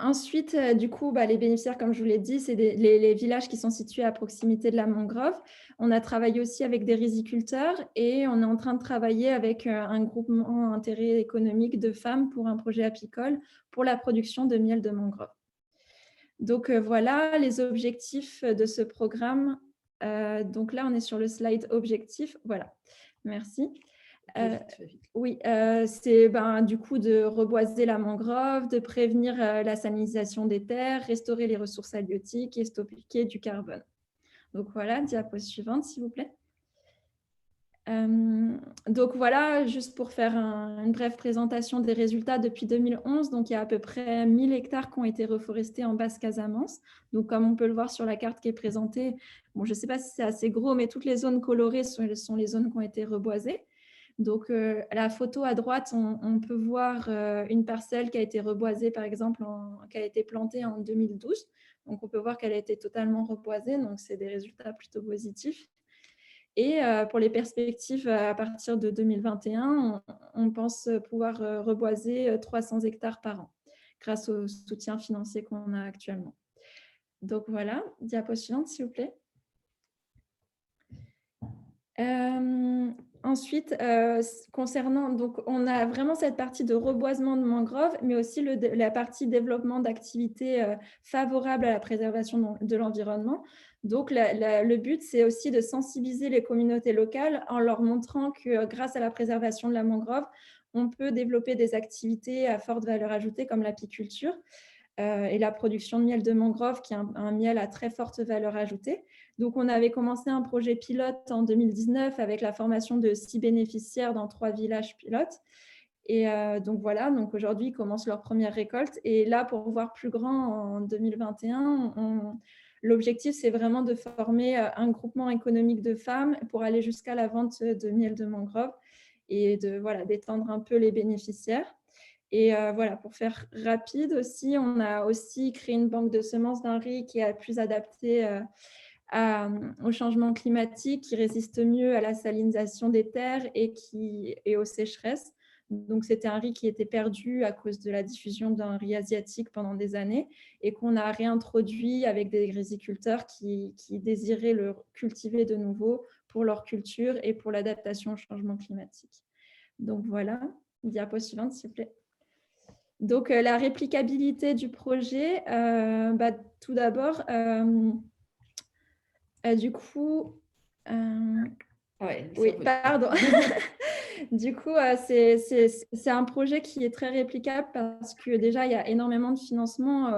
Ensuite, du coup, les bénéficiaires, comme je vous l'ai dit, c'est les villages qui sont situés à proximité de la mangrove. On a travaillé aussi avec des riziculteurs et on est en train de travailler avec un groupement d'intérêt économique de femmes pour un projet apicole pour la production de miel de mangrove. Donc, voilà les objectifs de ce programme. Donc là, on est sur le slide objectif. Voilà, merci. Oui, c'est du coup de reboiser la mangrove, de prévenir la salinisation des terres, restaurer les ressources halieutiques et stocker du carbone. Donc voilà, diapo suivante, s'il vous plaît. Donc voilà, juste pour faire une brève présentation des résultats depuis 2011. Donc il y a à peu près 1000 hectares qui ont été reforestés en Basse-Casamance. Donc comme on peut le voir sur la carte qui est présentée, bon, je ne sais pas si c'est assez gros, mais toutes les zones colorées sont les zones qui ont été reboisées. Donc, la photo à droite, on peut voir une parcelle qui a été reboisée, par exemple, qui a été plantée en 2012. Donc, on peut voir qu'elle a été totalement reboisée. Donc, c'est des résultats plutôt positifs. Et pour les perspectives à partir de 2021, on pense pouvoir reboiser 300 hectares par an grâce au soutien financier qu'on a actuellement. Donc, voilà. Diapo suivante, s'il vous plaît. Ensuite, concernant, donc on a vraiment cette partie de reboisement de mangroves, mais aussi la partie développement d'activités favorables à la préservation de l'environnement. Donc, le but, c'est aussi de sensibiliser les communautés locales en leur montrant que grâce à la préservation de la mangrove, on peut développer des activités à forte valeur ajoutée comme l'apiculture et la production de miel de mangrove, qui est un miel à très forte valeur ajoutée. Donc, on avait commencé un projet pilote en 2019 avec la formation de 6 bénéficiaires dans 3 villages pilotes. Et donc, voilà, donc aujourd'hui, ils commencent leur première récolte. Et là, pour voir plus grand en 2021, l'objectif, c'est vraiment de former un groupement économique de femmes pour aller jusqu'à la vente de miel de mangrove et d'étendre un peu les bénéficiaires. Et voilà, pour faire rapide aussi, on a aussi créé une banque de semences d'un riz qui est plus adaptée au changement climatique, qui résiste mieux à la salinisation des terres et aux sécheresses. Donc, c'était un riz qui était perdu à cause de la diffusion d'un riz asiatique pendant des années et qu'on a réintroduit avec des riziculteurs qui désiraient le cultiver de nouveau pour leur culture et pour l'adaptation au changement climatique. Donc, voilà. Diapo suivante, s'il vous plaît. Donc, la réplicabilité du projet, tout d'abord, du coup, oui, pardon. Du coup, c'est un projet qui est très réplicable parce que déjà, il y a énormément de financement.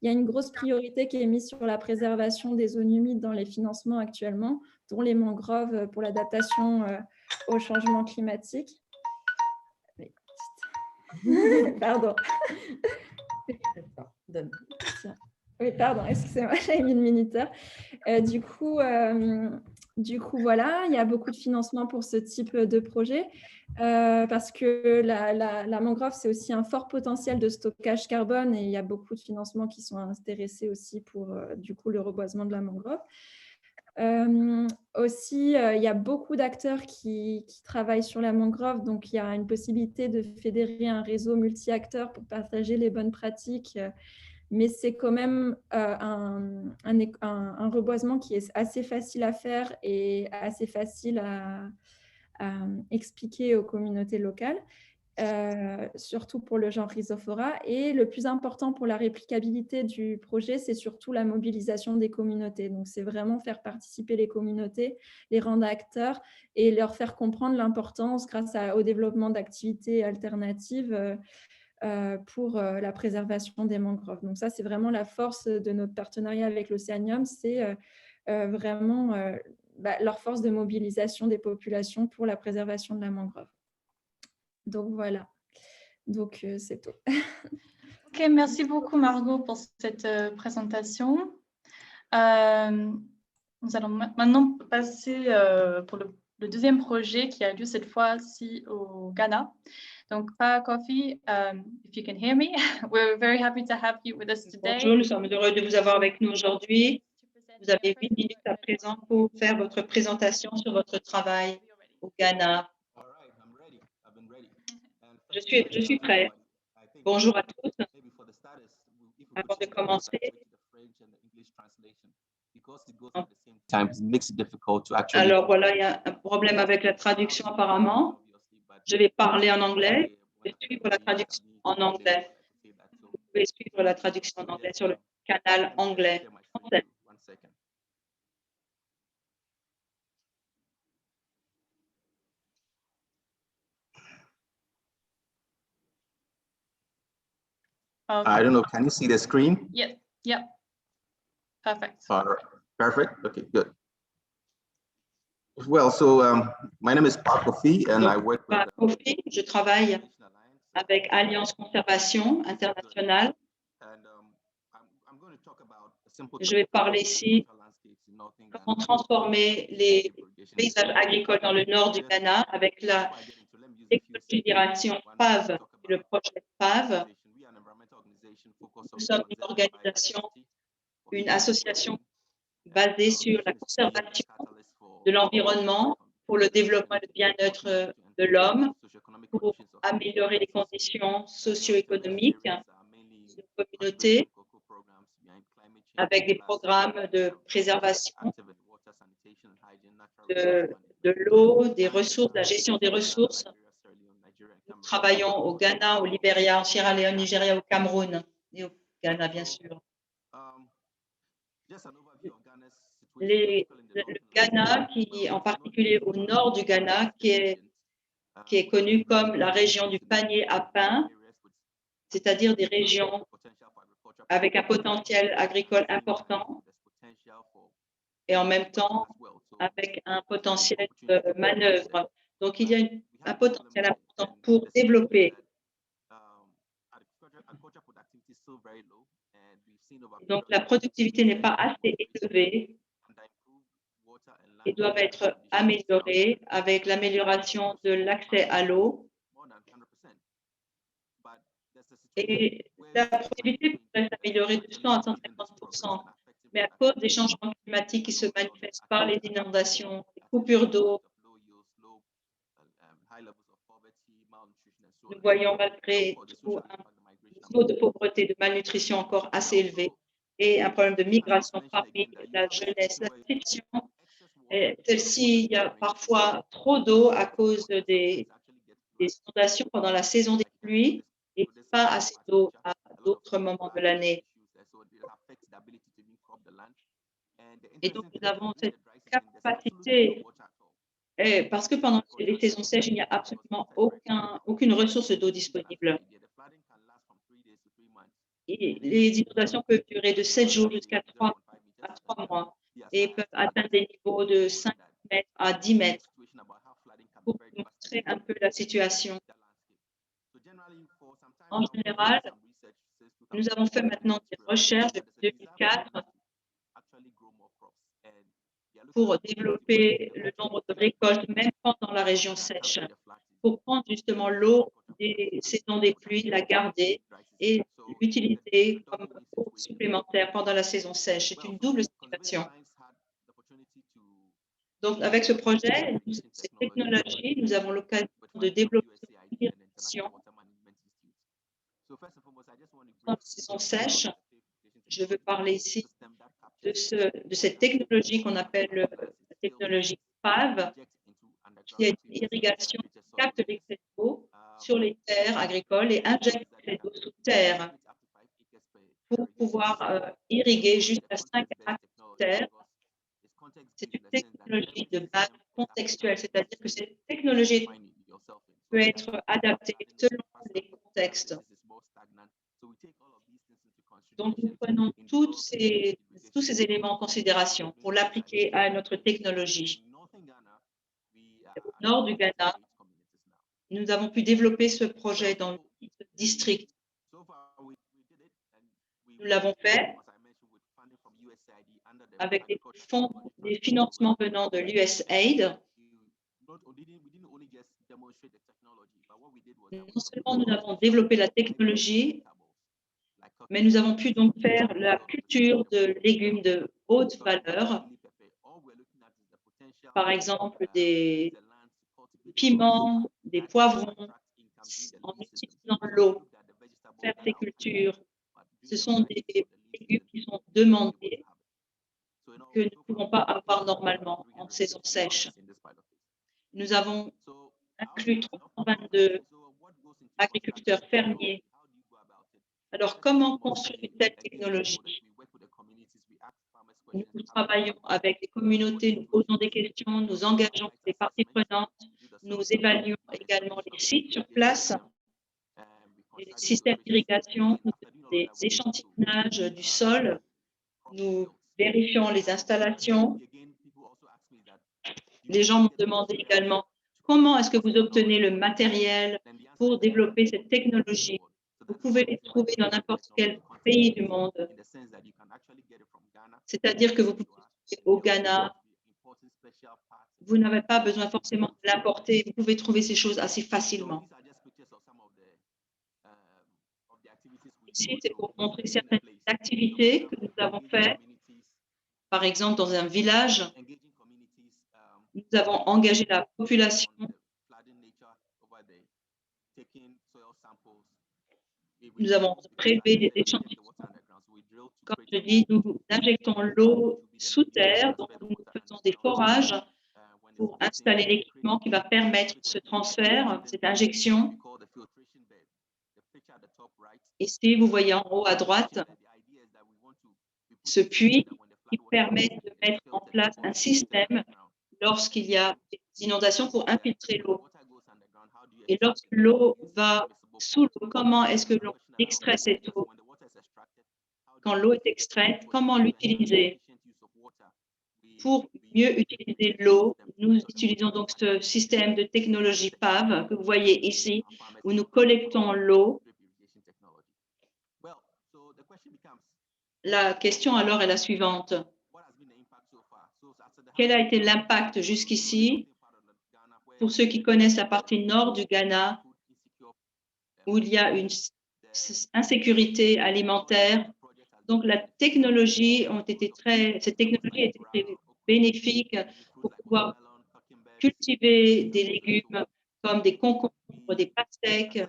Il y a une grosse priorité qui est mise sur la préservation des zones humides dans les financements actuellement, dont les mangroves pour l'adaptation au changement climatique. Pardon. Oui, pardon, excusez-moi, j'avais mis le minuteur. Du coup, voilà, il y a beaucoup de financement pour ce type de projet parce que la mangrove, c'est aussi un fort potentiel de stockage carbone et il y a beaucoup de financements qui sont intéressés aussi pour du coup le reboisement de la mangrove. Aussi, il y a beaucoup d'acteurs qui travaillent sur la mangrove, donc il y a une possibilité de fédérer un réseau multi-acteurs pour partager les bonnes pratiques, mais c'est quand même un reboisement qui est assez facile à faire et assez facile à expliquer aux communautés locales. Surtout pour le genre Rhizophora. Et le plus important pour la réplicabilité du projet, c'est surtout la mobilisation des communautés. Donc, c'est vraiment faire participer les communautés, les rendre acteurs et leur faire comprendre l'importance grâce au développement d'activités alternatives pour la préservation des mangroves. Donc, ça, c'est vraiment la force de notre partenariat avec l'Océanium, c'est vraiment leur force de mobilisation des populations pour la préservation de la mangrove. Donc, voilà. Donc, c'est tout. OK, merci beaucoup, Margot, pour cette présentation. Nous allons maintenant passer pour le deuxième projet qui a lieu cette fois-ci au Ghana. Donc, Pa Kofi, if you can hear me, we're very happy to have you with us today. Bonjour, nous sommes heureux de vous avoir avec nous aujourd'hui. Vous avez 8 minutes à présent pour faire votre présentation sur votre travail au Ghana. Je suis prêt. Bonjour à tous. avant de commencer. Alors voilà, il y a un problème avec la traduction apparemment. Je vais parler en anglais et suivre la traduction en anglais. Vous pouvez suivre la traduction en anglais sur le canal anglais. Français. Okay. I don't know, can you see the screen? Yeah. Perfect. Perfect. Okay, good. Well, so my name is Park Kofi and I work with Kofi, je travaille avec Alliance Conservation Internationale. Je vais parler ici comment transformer les paysages agricoles dans le nord du Ghana avec la technologie d'irrigation PAV, le projet PAV. Nous sommes une organisation, une association basée sur la conservation de l'environnement pour le développement et le bien-être de l'homme, pour améliorer les conditions socio-économiques de la communauté avec des programmes de préservation de l'eau, des ressources, de la gestion des ressources. Nous travaillons au Ghana, au Libéria, en Sierra Leone, Nigeria, au Cameroun et au Ghana, bien sûr. Le Ghana, qui en particulier au nord du Ghana, qui est connu comme la région du panier à pain, c'est-à-dire des régions avec un potentiel agricole important et en même temps avec un potentiel de manœuvre. Donc, il y a un potentiel important pour développer. Donc, la productivité n'est pas assez élevée et doit être améliorée avec l'amélioration de l'accès à l'eau. Et la productivité pourrait s'améliorer de 100 à 150%. Mais à cause des changements climatiques qui se manifestent par les inondations, les coupures d'eau, nous voyons malgré tout un taux de pauvreté, de malnutrition encore assez élevé et un problème de migration parmi la jeunesse. La situation est celle-ci, il y a parfois trop d'eau à cause des inondations pendant la saison des pluies et pas assez d'eau à d'autres moments de l'année. Et donc, nous avons cette capacité, parce que pendant les saisons sèches, il n'y a absolument aucune ressource d'eau disponible. Et les inondations peuvent durer de 7 jours jusqu'à 3 mois et peuvent atteindre des niveaux de 5 mètres à 10 mètres. Pour vous montrer un peu la situation. En général, nous avons fait maintenant des recherches depuis 2004 pour développer le nombre de récoltes, même pendant la région sèche, pour prendre justement l'eau des saisons des pluies, la garder et l'utiliser comme eau supplémentaire pendant la saison sèche. C'est une double situation. Donc, avec ce projet, cette technologie, nous avons l'occasion de développer une irrigation dans la saison sèche. Je veux parler ici de cette technologie qu'on appelle la technologie PAV, qui est une irrigation qui capte l'excès d'eau sur les terres agricoles et injecte l'excès d'eau sous terre pour pouvoir irriguer jusqu'à 5 acres de terre. C'est une technologie de base contextuelle, c'est-à-dire que cette technologie peut être adaptée selon les contextes. Donc, nous prenons tous ces éléments en considération pour l'appliquer à notre technologie. Au nord du Ghana, nous avons pu développer ce projet dans le district. Nous l'avons fait avec des financements venant de l'USAID. Non seulement nous avons développé la technologie, mais nous avons pu donc faire la culture de légumes de haute valeur, par exemple des piments, des poivrons, en utilisant l'eau, faire ces cultures Ce sont des légumes qui sont demandés, que nous ne pouvons pas avoir normalement en saison sèche. Nous avons inclus 322 agriculteurs fermiers. Alors, comment construire une telle technologie? Nous travaillons avec les communautés, nous posons des questions, nous engageons les parties prenantes, nous évaluons également les sites sur place, les systèmes d'irrigation, nous faisons des échantillonnages du sol, nous vérifions les installations. Les gens m'ont demandé également comment est-ce que vous obtenez le matériel pour développer cette technologie. Vous pouvez les trouver dans n'importe quel pays du monde. C'est-à-dire que vous pouvez trouver au Ghana. Vous n'avez pas besoin forcément de l'importer. Vous pouvez trouver ces choses assez facilement. Ici, c'est pour montrer certaines activités que nous avons faites. Par exemple, dans un village, nous avons engagé la population. Nous avons prélevé des échantillons. Comme je dis, nous injectons l'eau sous terre, donc nous faisons des forages pour installer l'équipement qui va permettre ce transfert, cette injection. Ici, vous voyez en haut à droite ce puits qui permet de mettre en place un système lorsqu'il y a des inondations pour infiltrer l'eau. Et lorsque l'eau va sous l'eau, comment est-ce que l'on extrait cette eau? Quand l'eau est extraite, comment l'utiliser? Pour mieux utiliser l'eau, nous utilisons donc ce système de technologie PAV que vous voyez ici, où nous collectons l'eau. La question alors est la suivante. Quel a été l'impact jusqu'ici pour ceux qui connaissent la partie nord du Ghana, où il y a une insécurité alimentaire? Donc, cette technologie a été très bénéfique pour pouvoir cultiver des légumes comme des concombres, des pastèques,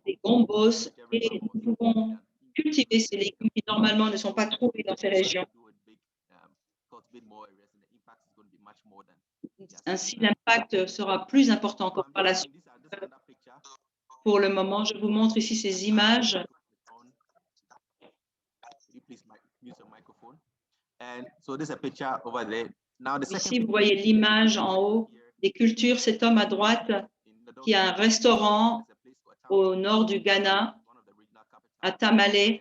des gombos, et nous pouvons cultiver ces légumes qui normalement ne sont pas trouvés dans ces régions. Ainsi, l'impact sera plus important encore par la suite. Pour le moment, je vous montre ici ces images. Ici, vous voyez l'image en haut des cultures. Cet homme à droite qui a un restaurant au nord du Ghana, à Tamale.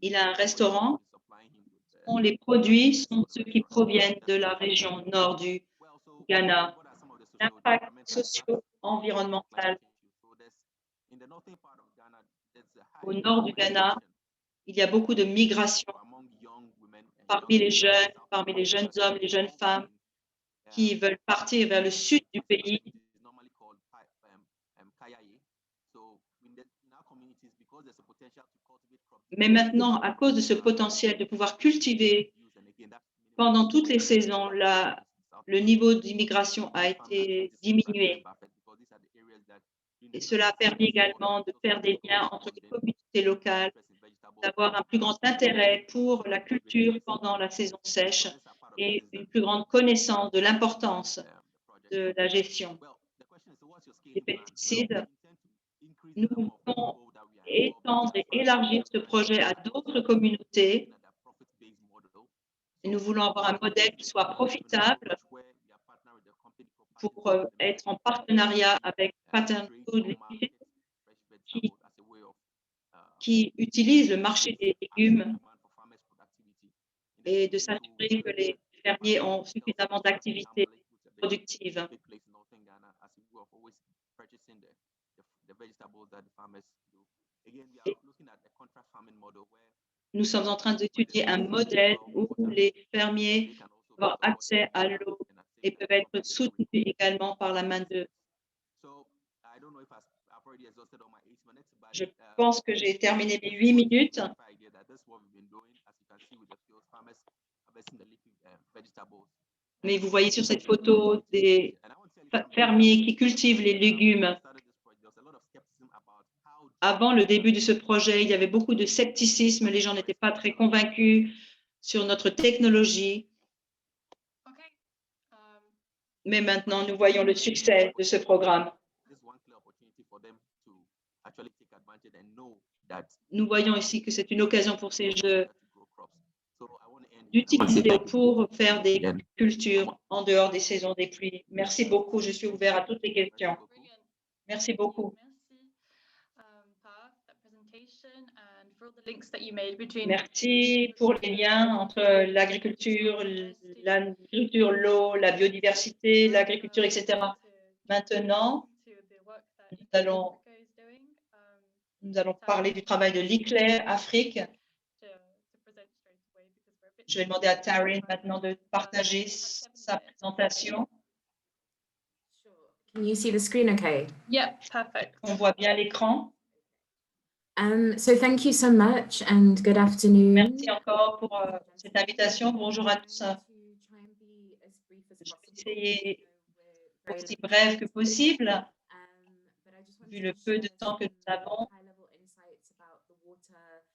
Il a un restaurant dont les produits sont ceux qui proviennent de la région nord du Ghana. L'impact socio-environnemental. Au nord du Ghana, il y a beaucoup de migration parmi les jeunes hommes, les jeunes femmes qui veulent partir vers le sud du pays. Mais maintenant, à cause de ce potentiel de pouvoir cultiver pendant toutes les saisons, le niveau d'immigration a été diminué. Et cela a permis également de faire des liens entre les communautés locales, d'avoir un plus grand intérêt pour la culture pendant la saison sèche et une plus grande connaissance de l'importance de la gestion des pesticides. Nous voulons étendre et élargir ce projet à d'autres communautés. Et nous voulons avoir un modèle qui soit profitable pour être en partenariat avec Pattern Food Limited, qui utilise le marché des légumes et de s'assurer que les fermiers ont suffisamment d'activités productives. Et nous sommes en train d'étudier un modèle où les fermiers ont accès à l'eau et peuvent être soutenus également par la main-d'œuvre. Je pense que j'ai terminé mes 8 minutes. Mais vous voyez sur cette photo des fermiers qui cultivent les légumes. avant le début de ce projet, il y avait beaucoup de scepticisme, les gens n'étaient pas très convaincus sur notre technologie. Mais maintenant, nous voyons le succès de ce programme. Nous voyons ici que c'est une occasion pour ces jeux d'utiliser pour faire des cultures en dehors des saisons des pluies. Merci beaucoup. Je suis ouvert à toutes les questions. Merci beaucoup. Merci pour les liens entre l'agriculture, l'eau, la biodiversité, l'agriculture, etc. Maintenant, nous allons parler du travail de l'ICLER Afrique. Je vais demander à Taryn maintenant de partager sa présentation. Can you see the screen okay? Yeah, perfect. On voit bien l'écran. So thank you so much and good afternoon. Merci encore pour cette invitation. Bonjour à tous. Je vais essayer aussi bref que possible, vu le peu de temps que nous avons,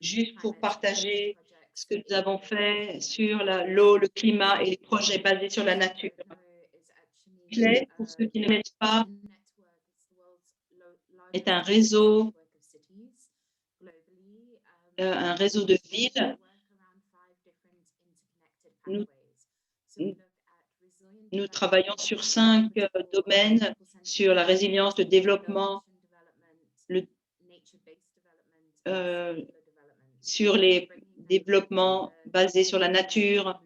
juste pour partager ce que nous avons fait sur l'eau, le climat et les projets basés sur la nature. Clé, pour ceux qui ne connaissent pas, est un réseau de villes. Nous travaillons sur 5 domaines, sur la résilience, le développement, sur les développements basés sur la nature.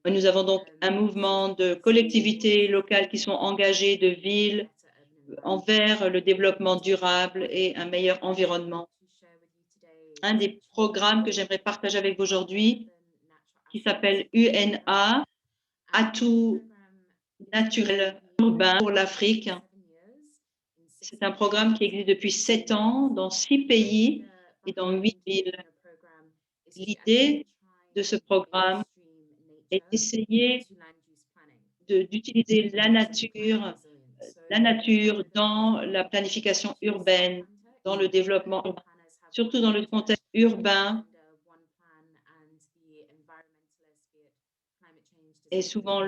Nous avons donc un mouvement de collectivités locales qui sont engagées, de villes, envers le développement durable et un meilleur environnement. Un des programmes que j'aimerais partager avec vous aujourd'hui, qui s'appelle UNA, Atout naturel urbain pour l'Afrique. C'est un programme qui existe depuis 7 ans dans 6 pays et dans 8 villes. L'idée de ce programme est d'essayer d'utiliser la nature dans la planification urbaine, dans le développement urbain, surtout dans le contexte urbain. Et souvent,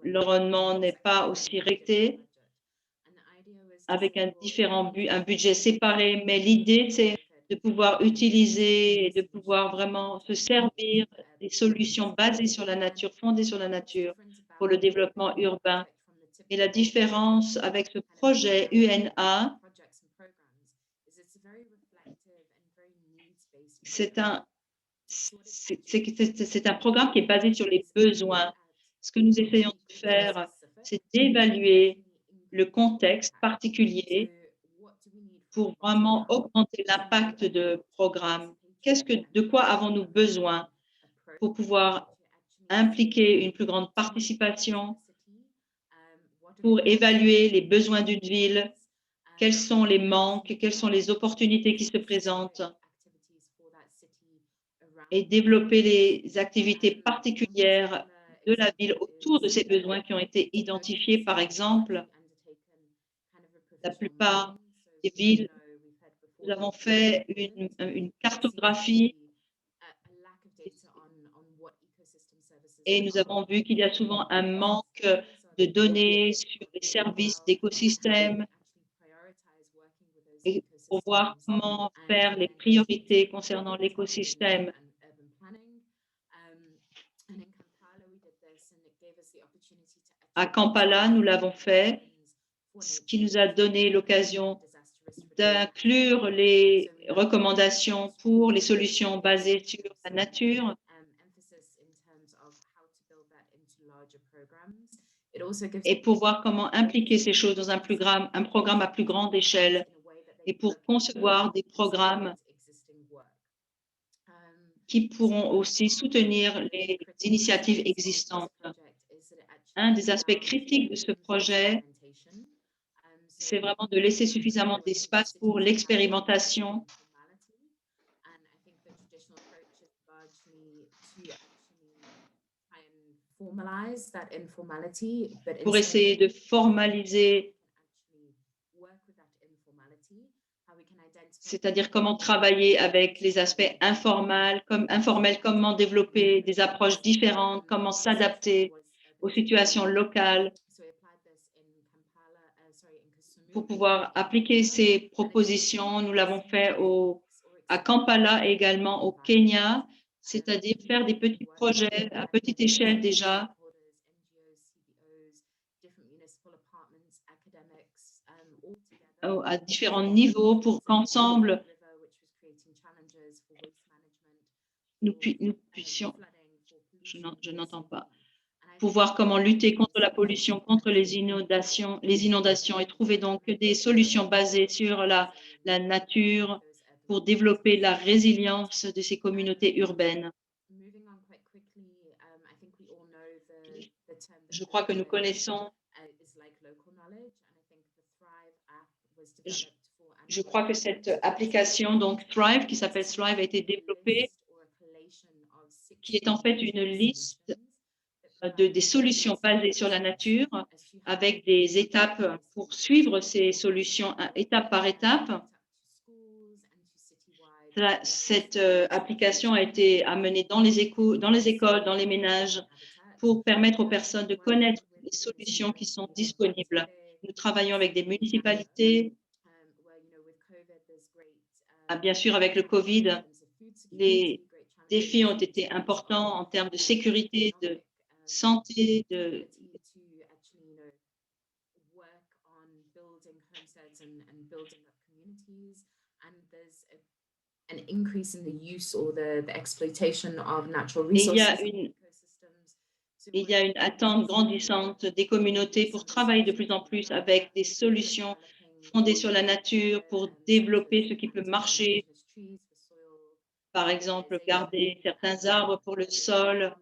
l'environnement n'est pas aussi recté, avec un budget séparé. Mais l'idée, c'est de pouvoir utiliser et de pouvoir vraiment se servir des solutions basées sur la nature, fondées sur la nature, pour le développement urbain. Et la différence avec ce projet UNA, c'est un programme qui est basé sur les besoins. Ce que nous essayons de faire, c'est d'évaluer le contexte particulier pour vraiment augmenter l'impact de programme. De quoi avons-nous besoin pour pouvoir impliquer une plus grande participation, pour évaluer les besoins d'une ville, quels sont les manques, quelles sont les opportunités qui se présentent, et développer les activités particulières de la ville autour de ces besoins qui ont été identifiés. Par exemple, la plupart des villes, nous avons fait une cartographie et nous avons vu qu'il y a souvent un manque de données sur les services d'écosystèmes et pour voir comment faire les priorités concernant l'écosystème. À Kampala, nous l'avons fait, ce qui nous a donné l'occasion d'inclure les recommandations pour les solutions basées sur la nature. Et pour voir comment impliquer ces choses dans un programme à plus grande échelle et pour concevoir des programmes qui pourront aussi soutenir les initiatives existantes. Un des aspects critiques de ce projet, c'est vraiment de laisser suffisamment d'espace pour l'expérimentation. Pour essayer de formaliser c'est-à-dire comment travailler avec les aspects informels, comment développer des approches différentes, comment s'adapter aux situations locales pour pouvoir appliquer ces propositions. Nous l'avons fait à Kampala et également au Kenya, c'est-à-dire faire des petits projets à petite échelle déjà, à différents niveaux pour qu'ensemble, nous puissions, je n'entends pas, pour voir comment lutter contre la pollution, contre les inondations et trouver donc des solutions basées sur la nature pour développer la résilience de ces communautés urbaines. Je crois que nous connaissons, je crois que cette application, donc Thrive, qui s'appelle Thrive, a été développée, qui est en fait une liste des solutions basées sur la nature avec des étapes pour suivre ces solutions étape par étape. Cette application a été amenée dans les écoles, dans les ménages, pour permettre aux personnes de connaître les solutions qui sont disponibles. Nous travaillons avec des municipalités. Bien sûr, avec le Covid, les défis ont été importants en termes de sécurité, de santé, il y a une attente grandissante des communautés pour travailler de plus en plus avec des solutions fondées sur la nature pour développer ce qui peut marcher. Par exemple, garder certains arbres pour le sol,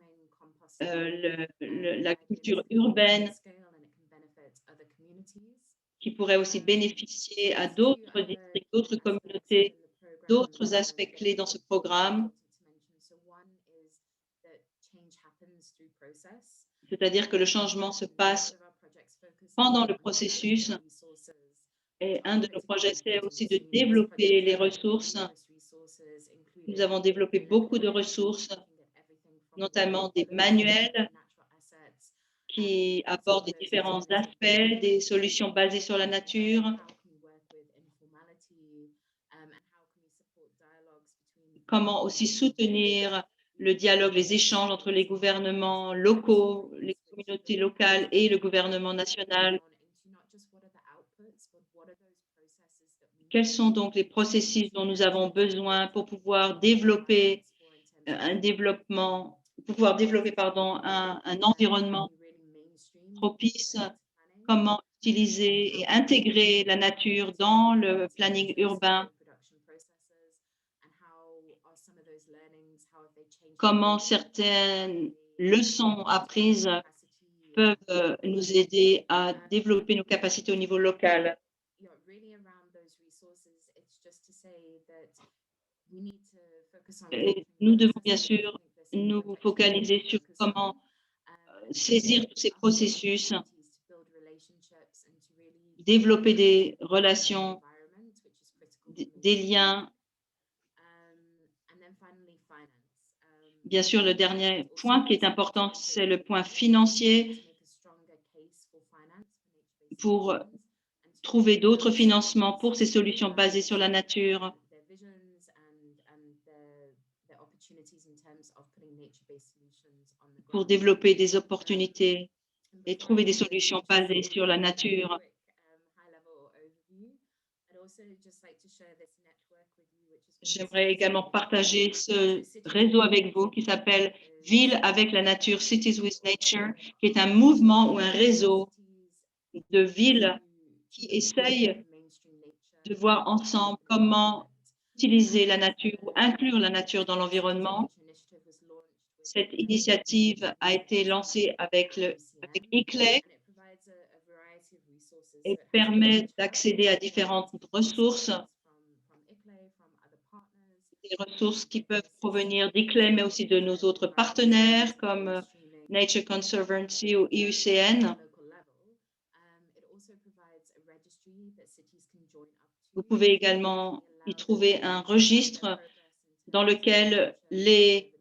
la culture urbaine, qui pourrait aussi bénéficier à d'autres districts, d'autres communautés, d'autres aspects clés dans ce programme. C'est-à-dire que le changement se passe pendant le processus. Et un de nos projets, c'est aussi de développer les ressources. Nous avons développé beaucoup de ressources, notamment des manuels qui abordent les différents aspects des solutions basées sur la nature. Comment aussi soutenir le dialogue, les échanges entre les gouvernements locaux, les communautés locales et le gouvernement national. Quels sont donc les processus dont nous avons besoin pour pouvoir développer un environnement propice? Comment utiliser et intégrer la nature dans le planning urbain? Comment certaines leçons apprises peuvent nous aider à développer nos capacités au niveau local? Et nous devons bien sûr nous focaliser sur comment saisir tous ces processus, développer des relations, des liens. Bien sûr, le dernier point qui est important, c'est le point financier pour trouver d'autres financements pour ces solutions basées sur la nature. Pour développer des opportunités et trouver des solutions basées sur la nature. J'aimerais également partager ce réseau avec vous qui s'appelle Ville avec la nature, Cities with Nature, qui est un mouvement ou un réseau de villes qui essayent de voir ensemble comment utiliser la nature ou inclure la nature dans l'environnement. Cette initiative a été lancée avec ICLEI et permet d'accéder à différentes ressources, des ressources qui peuvent provenir d'ICLEI, mais aussi de nos autres partenaires comme Nature Conservancy ou IUCN. Vous pouvez également y trouver un registre dans lequel les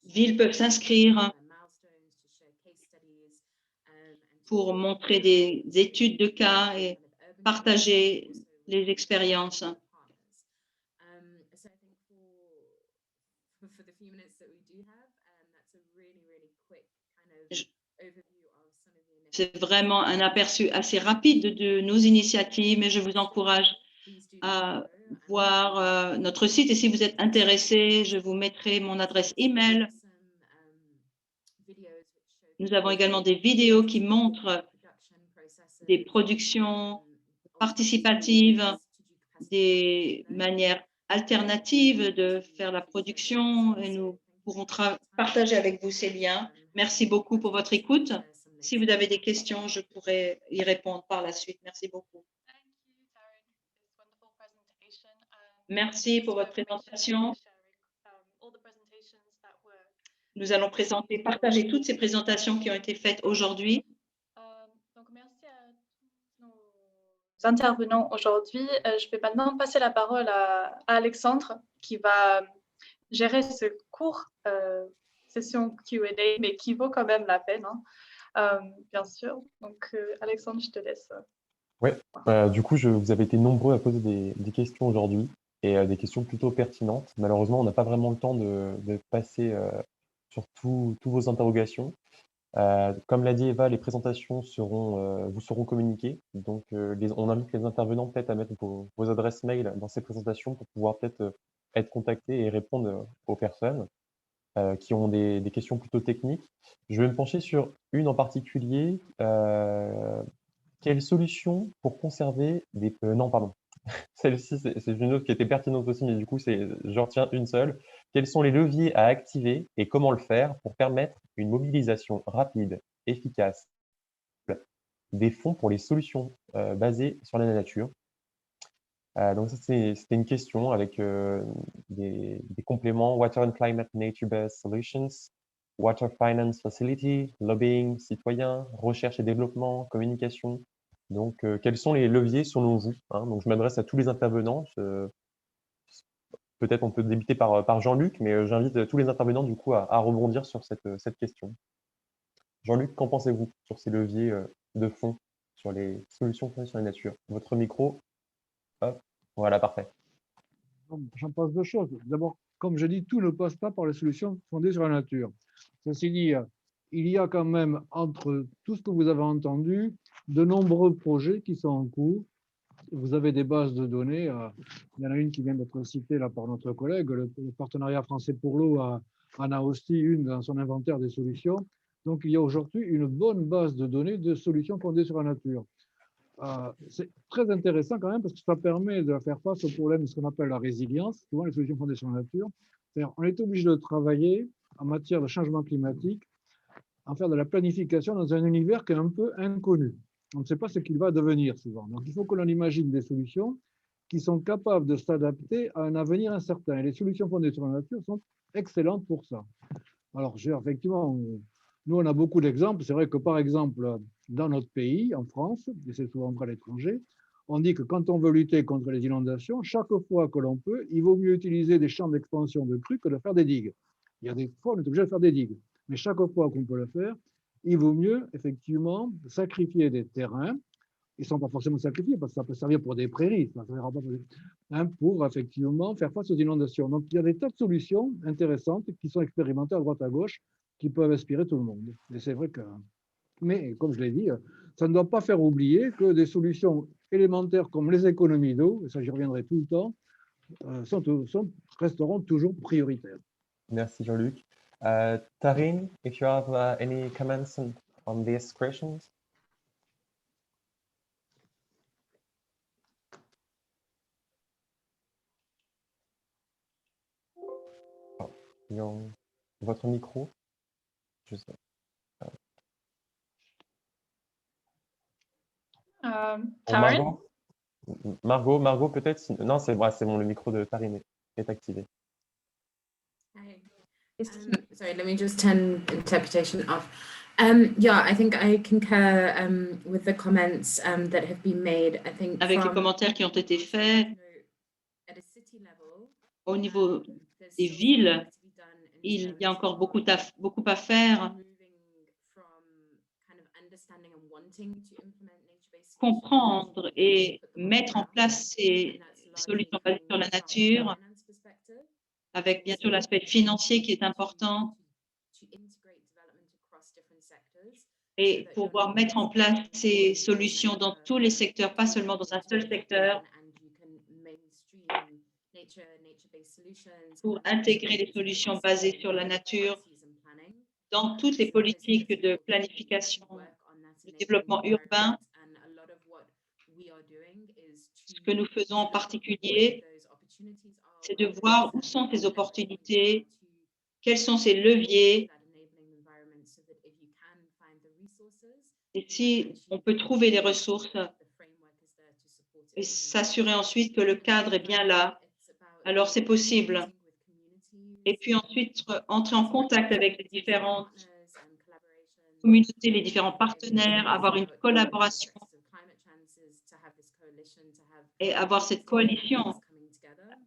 villes peuvent s'inscrire pour montrer des études de cas et partager les expériences. C'est vraiment un aperçu assez rapide de nos initiatives, mais je vous encourage à voir notre site. Et si vous êtes intéressé, je vous mettrai mon adresse email. Nous avons également des vidéos qui montrent des productions participatives, des manières alternatives de faire la production, et nous pourrons partager avec vous ces liens. Merci beaucoup pour votre écoute. Si vous avez des questions, je pourrai y répondre par la suite. Merci beaucoup. Merci pour votre présentation. Nous allons partager toutes ces présentations qui ont été faites aujourd'hui. Donc, merci à tous nos intervenants aujourd'hui. Je vais maintenant passer la parole à Alexandre qui va gérer ce court session Q&A, mais qui vaut quand même la peine, hein, bien sûr. Donc, Alexandre, je te laisse. Oui, du coup, vous avez été nombreux à poser des questions aujourd'hui et des questions plutôt pertinentes. Malheureusement, on n'a pas vraiment le temps de passer sur toutes vos interrogations. Comme l'a dit Eva, les présentations vous seront communiquées. Donc, on invite les intervenants peut-être à mettre vos adresses mail dans ces présentations pour pouvoir peut-être être contactés et répondre aux personnes qui ont des questions plutôt techniques. Je vais me pencher sur une en particulier. Quelle solution pour conserver des... non, pardon. Celle-ci, c'est une autre qui était pertinente aussi, mais du coup, j'en retiens une seule. Quels sont les leviers à activer et comment le faire pour permettre une mobilisation rapide, efficace des fonds pour les solutions basées sur la nature? Donc ça, c'était une question avec des compléments: Water and Climate Nature-Based Solutions, Water Finance Facility, Lobbying citoyen, Recherche et développement, communication. Donc, quels sont les leviers selon vous, hein? Donc, je m'adresse à tous les intervenants. Peut-être on peut débuter par Jean-Luc, mais j'invite tous les intervenants du coup à rebondir sur cette question. Jean-Luc, qu'en pensez-vous sur ces leviers de fonds, sur les solutions fondées sur la nature? Votre micro, hop, voilà, parfait. J'en pense deux choses. D'abord, comme je dis, tout ne passe pas par les solutions fondées sur la nature. Ceci dit, il y a quand même, entre tout ce que vous avez entendu, de nombreux projets qui sont en cours. Vous avez des bases de données. Il y en a une qui vient d'être citée là par notre collègue. Le partenariat français pour l'eau en a aussi une dans son inventaire des solutions. Donc, il y a aujourd'hui une bonne base de données de solutions fondées sur la nature. C'est très intéressant quand même parce que ça permet de faire face au problème de ce qu'on appelle la résilience, souvent les solutions fondées sur la nature. On est obligé de travailler en matière de changement climatique, en faire de la planification dans un univers qui est un peu inconnu. On ne sait pas ce qu'il va devenir souvent. Donc, il faut que l'on imagine des solutions qui sont capables de s'adapter à un avenir incertain. Et les solutions fondées sur la nature sont excellentes pour ça. Alors, effectivement, nous, on a beaucoup d'exemples. C'est vrai que, par exemple, dans notre pays, en France, et c'est souvent vrai à l'étranger, on dit que quand on veut lutter contre les inondations, chaque fois que l'on peut, il vaut mieux utiliser des champs d'expansion de crues que de faire des digues. Il y a des fois, on est obligé de faire des digues. Mais chaque fois qu'on peut le faire, il vaut mieux, effectivement, sacrifier des terrains. Ils ne sont pas forcément sacrifiés parce que ça peut servir pour des prairies, ça servira pas pour effectivement faire face aux inondations. Donc, il y a des tas de solutions intéressantes qui sont expérimentées à droite à gauche qui peuvent inspirer tout le monde. Et c'est vrai que... Mais, comme je l'ai dit, ça ne doit pas faire oublier que des solutions élémentaires comme les économies d'eau, et ça j'y reviendrai tout le temps, resteront toujours prioritaires. Merci Jean-Luc. Taryn, if you have any comments on these questions? Votre micro, je sais. Taryn? Margot peut-être? Non, c'est bon, le micro de Taryn est activé. Sorry, let me just turn interpretation off. Yeah, I think I concur with the comments that have been made. I think avec les commentaires qui ont été faits au niveau des villes, il y a encore beaucoup à faire. Comprendre et mettre en place ces solutions basées sur la nature, avec bien sûr l'aspect financier qui est important, et pouvoir mettre en place ces solutions dans tous les secteurs, pas seulement dans un seul secteur, pour intégrer les solutions basées sur la nature dans toutes les politiques de planification, de développement urbain. Ce que nous faisons en particulier, c'est de voir où sont ces opportunités, quels sont ces leviers, et si on peut trouver les ressources et s'assurer ensuite que le cadre est bien là, alors c'est possible. Et puis ensuite, entrer en contact avec les différentes communautés, les différents partenaires, avoir une collaboration et avoir cette coalition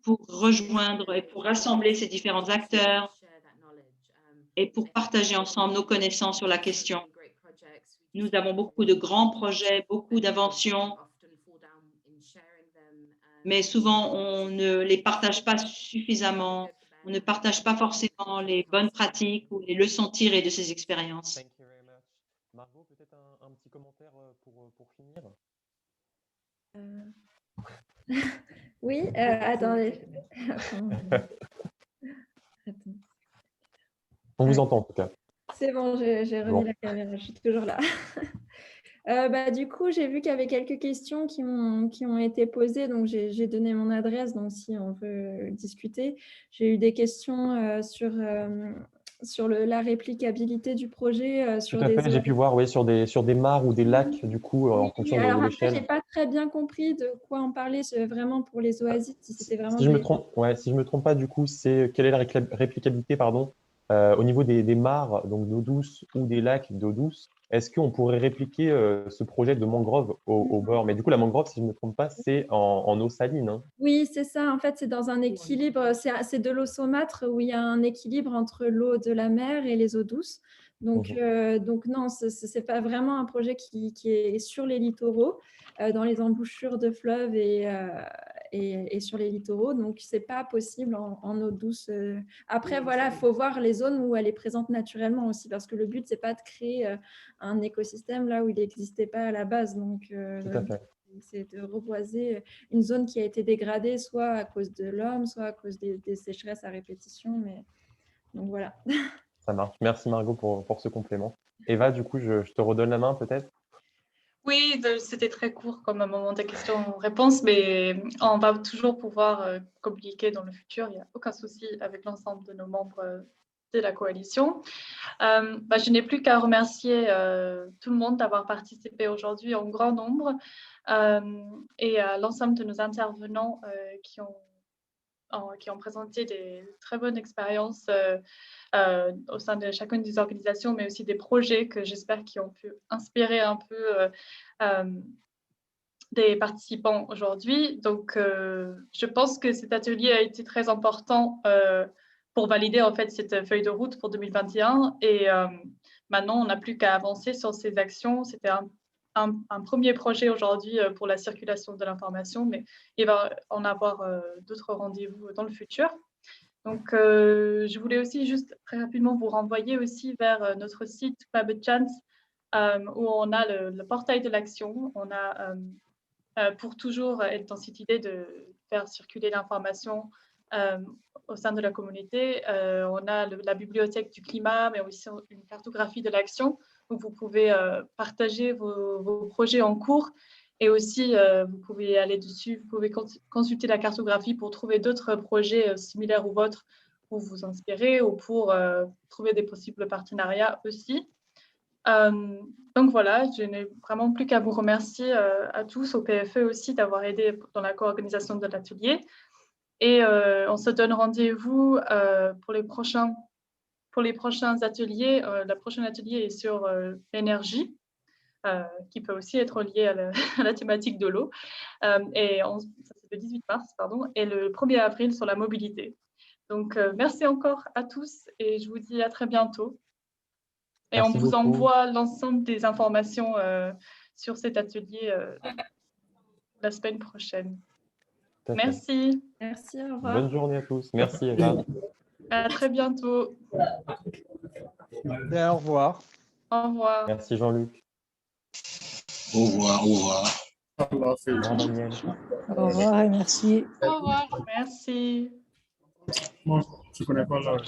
pour rejoindre et pour rassembler ces différents acteurs et pour partager ensemble nos connaissances sur la question. Nous avons beaucoup de grands projets, beaucoup d'inventions, mais souvent on ne les partage pas suffisamment, on ne partage pas forcément les bonnes pratiques ou les leçons tirées de ces expériences. Thank you very much. Margot, peut-être un petit commentaire pour finir? Oui, attendez. Attends. On vous entend en tout cas. C'est bon, j'ai remis Bon. la caméra, je suis toujours là. Du coup, j'ai vu qu'il y avait quelques questions qui ont été posées, donc j'ai donné mon adresse, donc si on veut discuter. J'ai eu des questions sur la réplicabilité du projet. Tout à fait, j'ai pu voir, oui, sur des mares ou des lacs, du coup, en fonction de alors après, l'échelle. je n'ai pas très bien compris de quoi on parlait vraiment pour les oasis, si c'était vraiment… Si je me trompe pas, du coup, c'est quelle est la réplicabilité, pardon, au niveau des mares, donc d'eau douce, ou des lacs d'eau douce. Est-ce qu'on pourrait répliquer ce projet de mangrove au bord? Mais du coup, la mangrove, si je ne me trompe pas, c'est en eau saline, hein. Oui, c'est ça. En fait, c'est dans un équilibre. C'est de l'eau saumâtre où il y a un équilibre entre l'eau de la mer et les eaux douces. Donc non, ce n'est pas vraiment un projet qui est sur les littoraux, dans les embouchures de fleuves et sur les littoraux. Donc, ce n'est pas possible en eau douce. Après, voilà, il faut voir les zones où elle est présente naturellement aussi, parce que le but, ce n'est pas de créer un écosystème là où il n'existait pas à la base. Donc, Tout à fait. c'est de reboiser une zone qui a été dégradée, soit à cause de l'homme, soit à cause des sécheresses à répétition. Donc voilà. Ça marche. Merci Margot pour ce complément. Eva, du coup, je te redonne la main peut-être. Oui, c'était très court comme un moment de questions-réponses, mais on va toujours pouvoir communiquer dans le futur. Il n'y a aucun souci avec l'ensemble de nos membres de la coalition. Je n'ai plus qu'à remercier tout le monde d'avoir participé aujourd'hui en grand nombre et à l'ensemble de nos intervenants qui ont présenté des très bonnes expériences au sein de chacune des organisations, mais aussi des projets que j'espère qui ont pu inspirer un peu des participants aujourd'hui. Donc, je pense que cet atelier a été très important pour valider en fait cette feuille de route pour 2021. Et maintenant, on n'a plus qu'à avancer sur ces actions. C'était un premier projet aujourd'hui pour la circulation de l'information, mais il va en avoir d'autres rendez-vous dans le futur. Donc, je voulais aussi juste très rapidement vous renvoyer aussi vers notre site Climate Chance, où on a le portail de l'action. On a, pour toujours être dans cette idée de faire circuler l'information au sein de la communauté, on a la bibliothèque du climat, mais aussi une cartographie de l'action, où vous pouvez partager vos projets en cours. Et aussi, vous pouvez aller dessus, vous pouvez consulter la cartographie pour trouver d'autres projets similaires aux vôtres pour vous inspirer ou pour trouver des possibles partenariats aussi. Donc voilà, je n'ai vraiment plus qu'à vous remercier à tous, au PFE aussi, d'avoir aidé dans la co-organisation de l'atelier. Et on se donne rendez-vous pour les prochains pour les prochains ateliers, la prochaine atelier est sur l'énergie, qui peut aussi être liée à la thématique de l'eau. Et ça c'est le 18 mars, pardon, et le 1er avril sur la mobilité. Donc, merci encore à tous et je vous dis à très bientôt. Et Merci on vous beaucoup. envoie l'ensemble des informations sur cet atelier la semaine prochaine. Tout à fait. Merci. Merci, au revoir. Bonne journée à tous. Merci Eva. À très bientôt. Bien, au revoir. Au revoir. Merci Jean-Luc. Au revoir, au revoir. Au revoir Daniel. Au revoir et merci. Au revoir. Merci. Bon, je connais pas là.